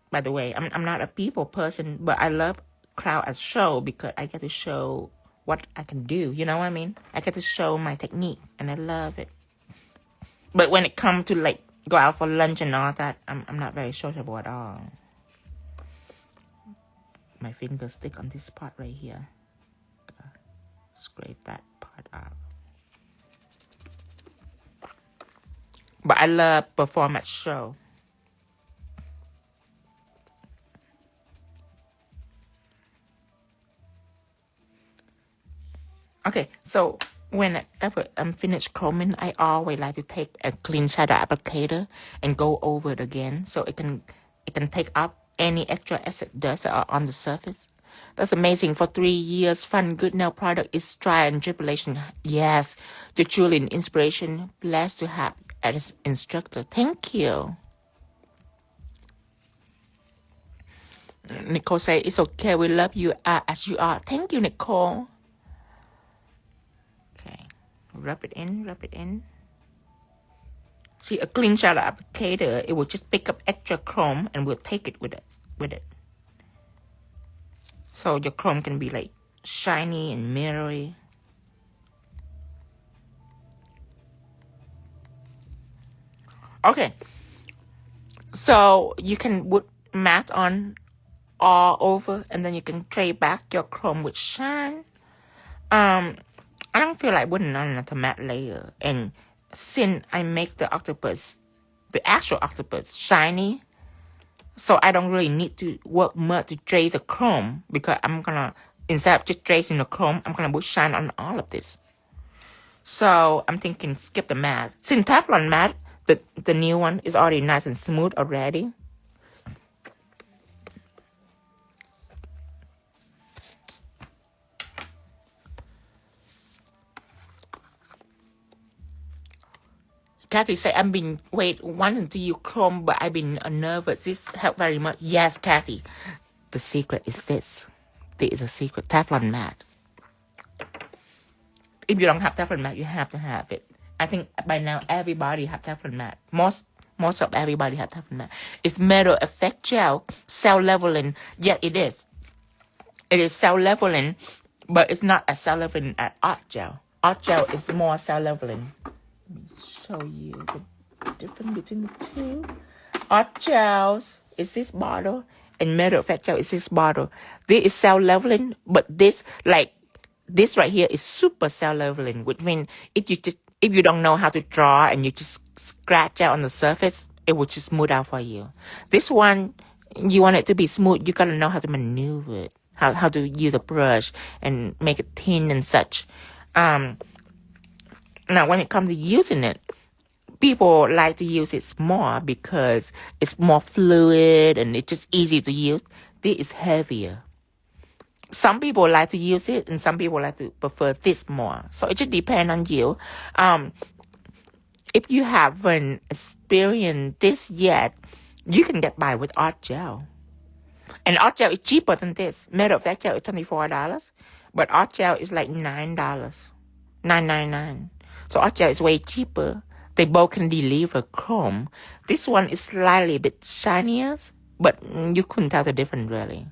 by the way. I'm not a people person, but I love crowd as show because I get to show what I can do. You know what I mean? I get to show my technique, and I love it. But when it comes to like go out for lunch and all that, I'm not very sociable at all. My fingers stick on this part right here. Scrape that part out. But I love performance show. Okay, so whenever I'm finished combing, I always like to take a clean shadow applicator and go over it again, so it can take up any extra excess dust that are on the surface. That's amazing. For 3 years, Fun Good Nail product is trial and tribulation. Yes, the truly inspiration. Blessed to have as instructor. Thank you. Nicole say it's okay. We love you as you are. Thank you, Nicole. Okay, rub it in. See, a clean shadow applicator, it will just pick up extra chrome and we'll take it with it. So your chrome can be like shiny and mirrory. Okay, so you can put matte on all over, and then you can trade back your chrome with shine. I don't feel like putting on another matte layer, and since I make the actual octopus shiny, so I don't really need to work much to trace the chrome, because I'm gonna, instead of just tracing the chrome, I'm gonna put shine on all of this. So I'm thinking skip the matte. Since Teflon matte, the new one is already nice and smooth already. Kathy said, I've been wanting to use chrome, but I've been nervous. This helped very much. Yes, Kathy. The secret is this. This is a secret. Teflon matte. If you don't have Teflon matte, you have to have it. I think by now everybody have Teflon matte. Most of everybody have Teflon matte. It's metal effect gel, cell leveling. Yeah, it is. It is cell leveling, but it's not as cell leveling as art gel. Art gel is more cell leveling. Let me show you the difference between the two. Art gels is this bottle, and metal effect gel is this bottle. This is cell leveling, but this right here is super cell leveling, which means if you don't know how to draw and you just scratch out on the surface, it will just smooth out for you. This one, you want it to be smooth, you gotta know how to maneuver it, how to use a brush and make it thin and such. Now, when it comes to using it, people like to use it more because it's more fluid and it's just easy to use. This is heavier. Some people like to use it, and some people like to prefer this more. So it just depends on you. If you haven't experienced this yet, you can get by with art gel. And art gel is cheaper than this. Metal effect gel is $24, but art gel is like $9, $9.99. So art gel is way cheaper. They both can deliver chrome. This one is slightly a bit shinier, but you couldn't tell the difference really.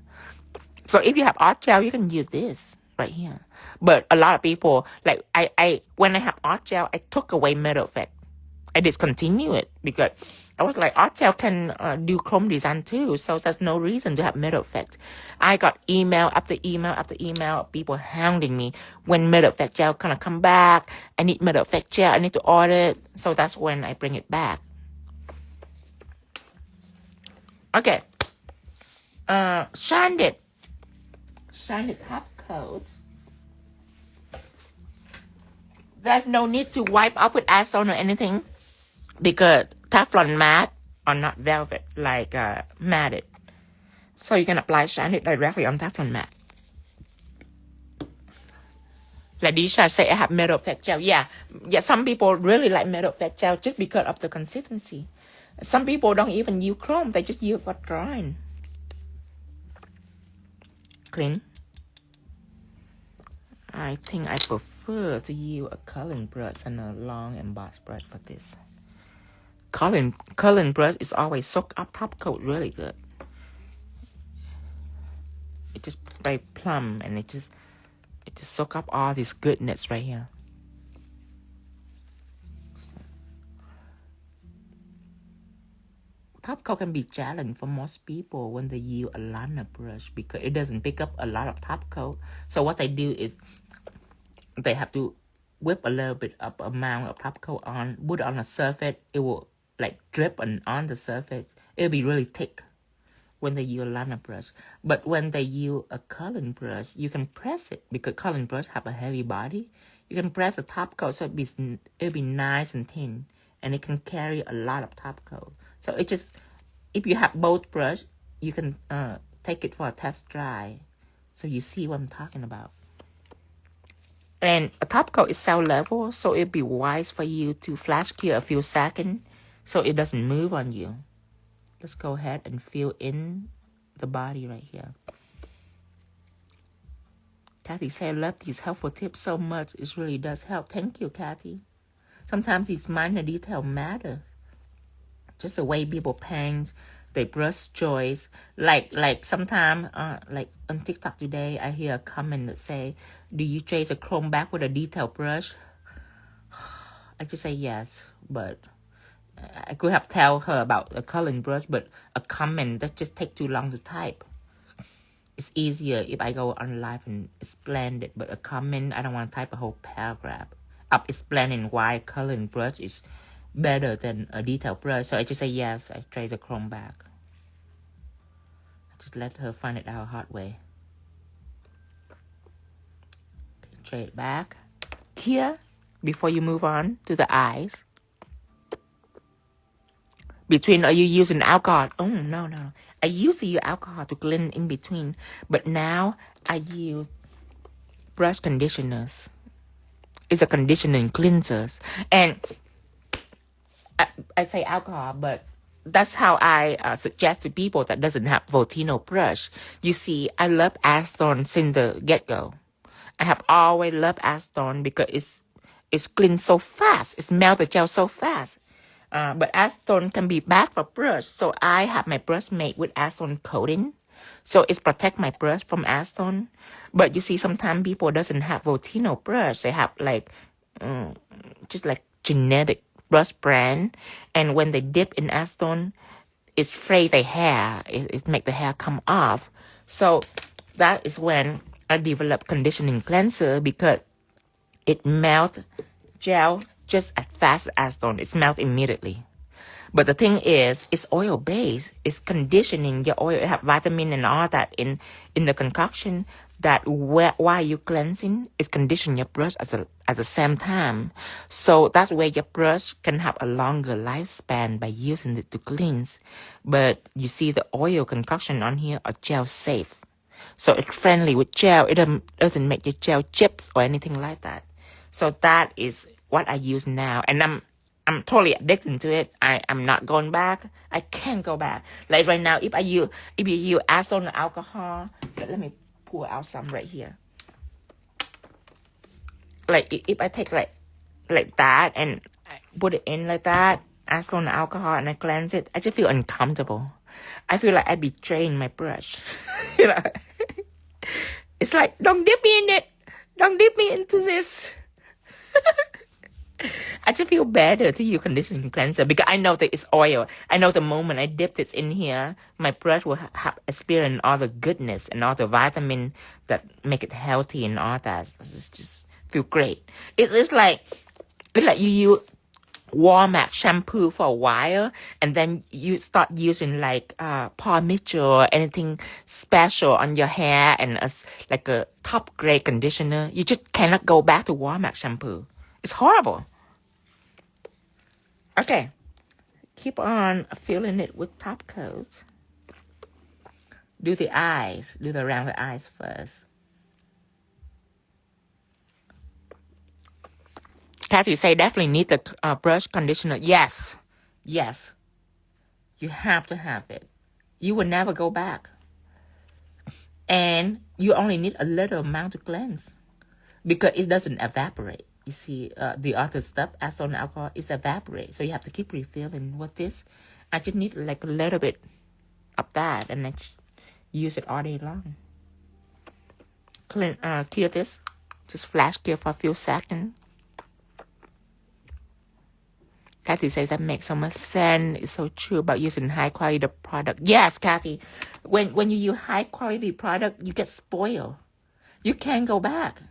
So if you have art gel, you can use this right here. But a lot of people, like when I have art gel, I took away metal effect. I discontinued it because I was like, art gel can do chrome design too. So there's no reason to have metal effect. I got email after email after email, people hounding me when metal effect gel gonna come back. I need metal effect gel. I need to order it. So that's when I bring it back. Okay. Shine it top coat. There's no need to wipe up with acetone or anything because Teflon matte are not velvet like matted. So you can apply shine it directly on Saffron matte. Ladisha say I have metal effect gel. Yeah, some people really like metal effect gel just because of the consistency. Some people don't even use chrome, they just use what drying. Clean. I think I prefer to use a coloring brush and a long embossed brush for this. Coloring brush is always soak up top coat really good. It just very plump and it just soak up all this goodness right here. Top coat can be challenging for most people when they use a liner brush because it doesn't pick up a lot of top coat. So what they do is they have to whip a little bit of amount of top coat on, put it on a surface. It will like drip on the surface. It'll be really thick when they use a liner brush. But when they use a coloring brush, you can press it because coloring brush have a heavy body. You can press the top coat so it'll be nice and thin, and it can carry a lot of top coat. So it just, if you have both brush, you can take it for a test dry, so you see what I'm talking about. And a top coat is cell level, so it'd be wise for you to flash cure a few seconds so it doesn't move on you. Let's go ahead and fill in the body right here. Kathy said, I love these helpful tips so much. It really does help. Thank you, Kathy. Sometimes these minor details matter. Just the way people paint, they brush choice. Like sometimes, like on TikTok today, I hear a comment that say, do you chase a chrome back with a detail brush? I just say yes, but I could have told her about a coloring brush, but a comment that just take too long to type. It's easier if I go on live and explain it, but a comment, I don't want to type a whole paragraph up explaining why coloring brush is better than a detail brush. So I just say yes, I trace a chrome back. I just let her find it out hard way. Okay, trace it back. Here, before you move on to the eyes. Between, are you using alcohol? Oh, no. I used to use alcohol to clean in between, but now I use brush conditioners. It's a conditioning cleansers. And I say alcohol, but that's how I suggest to people that doesn't have Voltino brush. You see, I love acetone since the get-go. I have always loved acetone because it's clean so fast. It melts the gel so fast. But acetone can be bad for brush, so I have my brush made with acetone coating, so it protect my brush from acetone. But you see, sometimes people doesn't have Voltino brush; they have like just like genetic brush brand, and when they dip in acetone, it fray their hair. It make the hair come off. So that is when I developed conditioning cleanser because it melt gel just as fast as acetone. It melts immediately. But the thing is, it's oil based. It's conditioning your oil. It have vitamin and all that in the concoction. That while you cleansing, it's conditioning your brush at the same time. So that way your brush can have a longer lifespan by using it to cleanse. But you see the oil concoction on here are gel safe. So it's friendly with gel. It doesn't make your gel chips or anything like that. So that is what I use now, and I'm totally addicted to it. I'm not going back. I can't go back. Like right now, if you use acetone or alcohol, let me pour out some right here. Like if I take like that and I put it in like that, acetone or alcohol, and I cleanse it, I just feel uncomfortable. I feel like I betraying my brush. You know, it's like, don't dip me in it. Don't dip me into this. I just feel better to use conditioning cleanser because I know that it's oil. I know the moment I dip this in here, my brush will have experienced all the goodness and all the vitamin that make it healthy and all that. It's just feel great. It's like you use Walmart shampoo for a while, and then you start using like Paul Mitchell or anything special on your hair and like a top grade conditioner. You just cannot go back to Walmart shampoo. It's horrible. Okay, keep on filling it with top coat. Do the eyes. Do the around the eyes first. Kathy say definitely need the brush conditioner. Yes. Yes. You have to have it. You will never go back. And you only need a little amount to cleanse. Because it doesn't evaporate. You see, the other stuff, acetone and alcohol, is evaporate. So you have to keep refilling. With this, I just need like a little bit of that. And I just use it all day long. Clean, cure this. Just flash cure for a few seconds. Kathy says that makes so much sense. It's so true about using high quality product. Yes, Kathy. When you use high quality product, you get spoiled. You can't go back.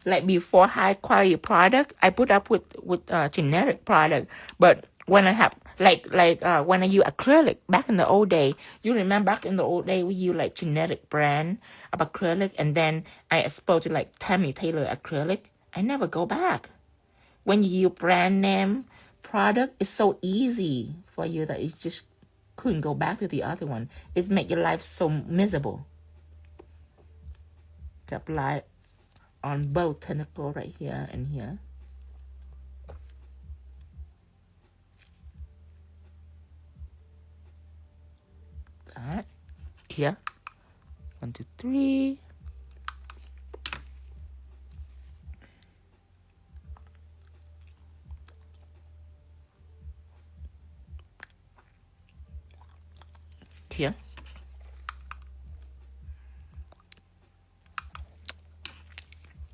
Like before high quality product, I put up with generic product. But when I have when I use acrylic back in the old day, you remember back in the old day we use like generic brand of acrylic, and then I exposed to like Tammy Taylor acrylic. I never go back. When you use brand name product, it's so easy for you that it just couldn't go back to the other one. It make your life so miserable. Apply on both tentacle right here and here. That here. 1, 2, 3. Here.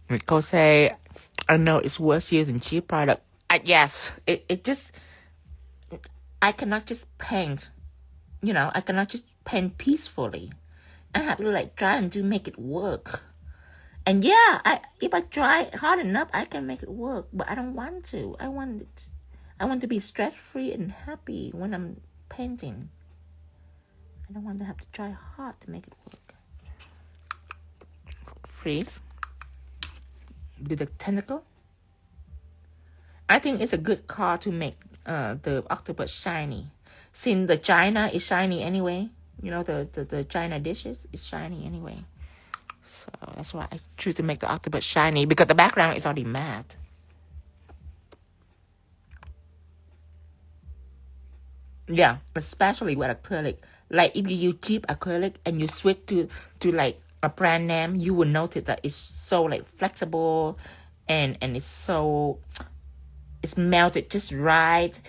Rico say, I know it's worse using cheap product. Yes, it just, I cannot just paint, I cannot just paint peacefully. I have to like try and to make it work. And yeah, if I try hard enough, I can make it work, but I don't want to. I want to be stress-free and happy when I'm painting. I don't want to have to try hard to make it work. Freeze. Do the tentacle. I think it's a good call to make the octopus shiny. Since the china is shiny anyway, the china dishes is shiny anyway. So that's why I choose to make the octopus shiny, because the background is already matte. Yeah, especially with acrylic. Like if you use cheap acrylic and you switch to like a brand name, you will notice that it's so like flexible and it's melted just right,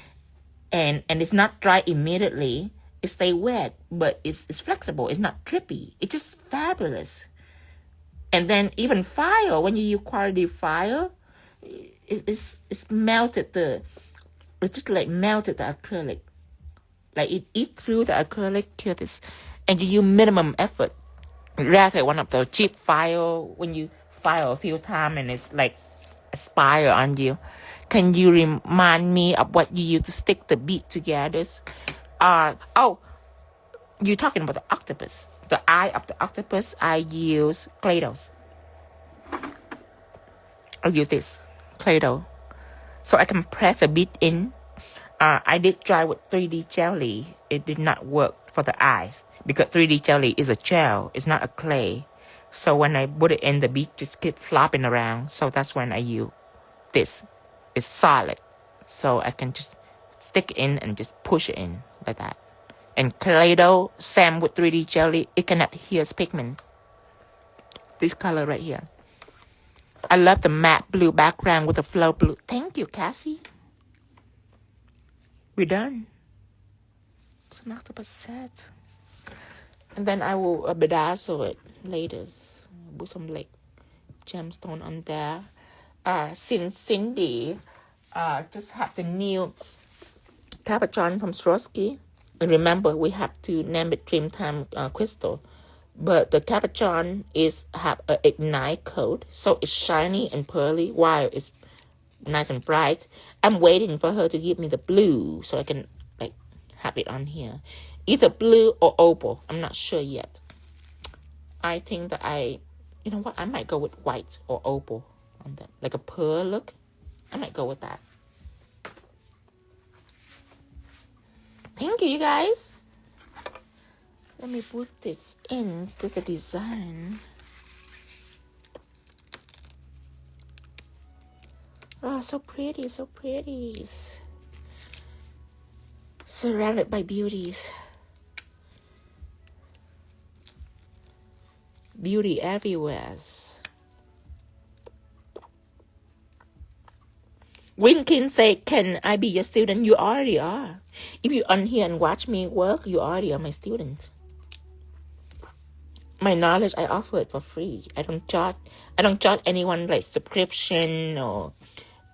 and it's not dry immediately. It stay wet, but it's flexible. It's not drippy. It's just fabulous. And then even file, when you use quality file, it's melted it's just like melted the acrylic. Like it eat through the acrylic surface, and you use minimum effort. Rather one of the cheap file, when you file a few times and it's like expire on you. Can you remind me of what you use to stick the bead together? You're talking about the octopus. The eye of the octopus, I use Play-Doh. I use this Play-Doh, so I can press a bead in. I did try with 3D jelly. It did not work for the eyes because 3D jelly is a gel. It's not a clay. So when I put it in, the bead just keep flopping around. So that's when I use this. It's solid. So I can just stick it in and just push it in like that. And Play-Doh, same with 3D jelly, it can adhere pigment. This color right here. I love the matte blue background with the flow blue. Thank you, Cassie. We're done. It's an octopus set. And then I will bedazzle it later. Put some like gemstone on there. Since Cindy just had the new cabochon from Swarovski. And remember, we have to name it Dreamtime Crystal. But the cabochon have an ignite coat, so it's shiny and pearly while it's nice and bright. I'm waiting for her to give me the blue so I can like have it on here. Either blue or opal. I'm not sure yet. I think that I might go with white or opal on that. Like a pearl look. I might go with that. Thank you, you guys. Let me put this into the design. Oh, so pretty, so pretty. Surrounded by beauties. Beauty everywhere. Winkin say, can I be your student? You already are. If you on here and watch me work, you already are my student. My knowledge I offer it for free. I don't charge anyone like subscription, or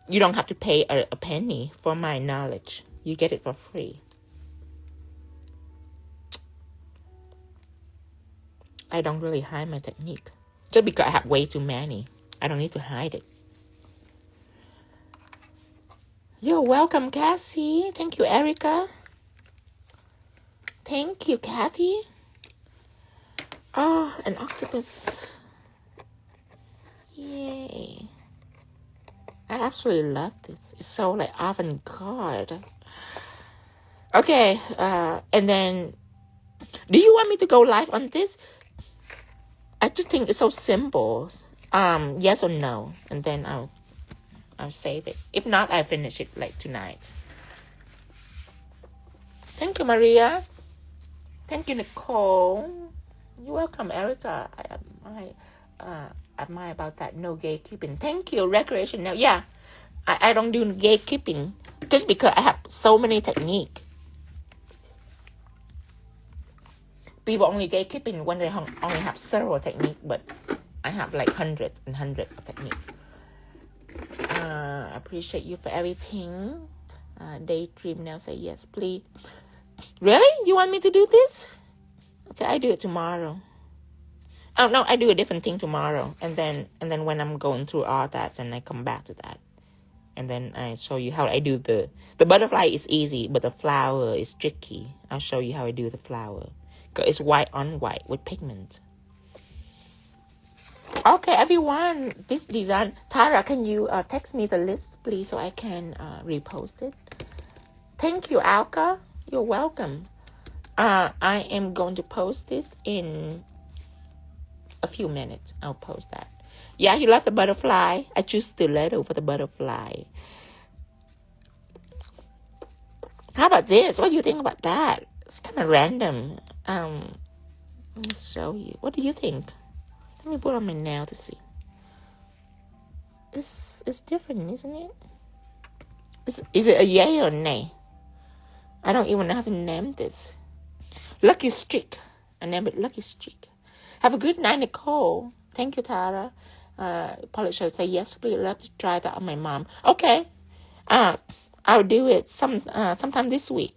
you don't have to pay a penny for my knowledge. You get it for free. I don't really hide my technique. Just because I have way too many. I don't need to hide it. You're welcome, Cassie. Thank you, Erica. Thank you, Kathy. Oh, an octopus. Yay. I absolutely love this. It's so like avant-garde. Okay, and then, do you want me to go live on this? I just think it's so simple. Yes or no, and then I'll save it. If not, I'll finish it like tonight. Thank you, Maria. Thank you, Nicole. You're welcome, Erica. I admire about that. No gatekeeping. Thank you, recreation. Now, yeah, I don't do gatekeeping just because I have so many techniques. People only gatekeeping when they only have several techniques, but I have like hundreds and hundreds of techniques. Appreciate you for everything. Daydream now, say yes, please. Really? You want me to do this? Okay, I do it tomorrow. Oh no, I do a different thing tomorrow, and then when I'm going through all that, and I come back to that, and then I show you how I do the butterfly is easy, but the flower is tricky. I'll show you how I do the flower. It's white on white with pigment. Okay, everyone, this design. Tara, can you text me the list, please, so I can repost it? Thank you, Alka. You're welcome. I am going to post this in a few minutes. I'll post that. Yeah, you love the butterfly. I choose stiletto for the butterfly. How about this? What do you think about that? It's kind of random. Let me show you. What do you think? Let me put on my nail to see. It's different, isn't it? Is it a yay or nay? I don't even know how to name this. Lucky Streak. I named it Lucky Streak. Have a good night, Nicole. Thank you, Tara. Apologize. Say yes, please. Love to try that on my mom. Okay. I'll do it sometime this week.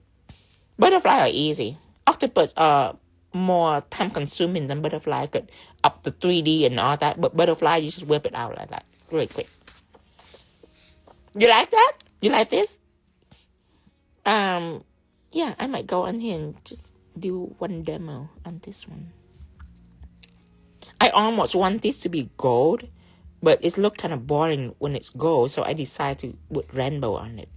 Butterfly are easy. Octopus are more time consuming than butterfly. Could up to 3D and all that. But butterfly, you just whip it out like that really quick. You like that? You like this? Yeah, I might go on here and just do one demo on this one. I almost want this to be gold, but it looked kind of boring when it's gold, so I decided to put rainbow on it.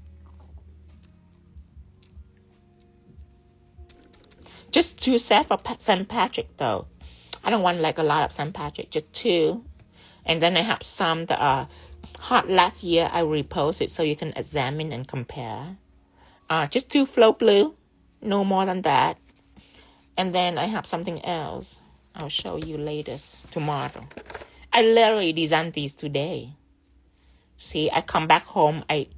Just 2 sets for St. Patrick, though. I don't want like a lot of St. Patrick, just 2. And then I have some that are hot last year. I repost it so you can examine and compare. Just 2 flow blue, no more than that. And then I have something else. I'll show you later, tomorrow. I literally designed these today. See, I come back home, I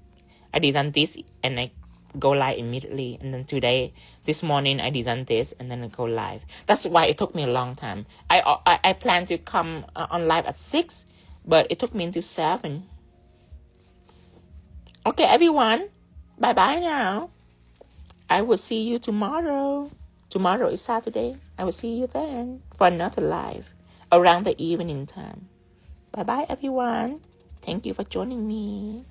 designed this, and I go live immediately. And then this morning, I designed this, and then I go live. That's why it took me a long time. I planned to come on live at 6, but it took me until 7. Okay, everyone. Bye-bye now. I will see you tomorrow. Tomorrow is Saturday. I will see you then for another live around the evening time. Bye-bye, everyone. Thank you for joining me.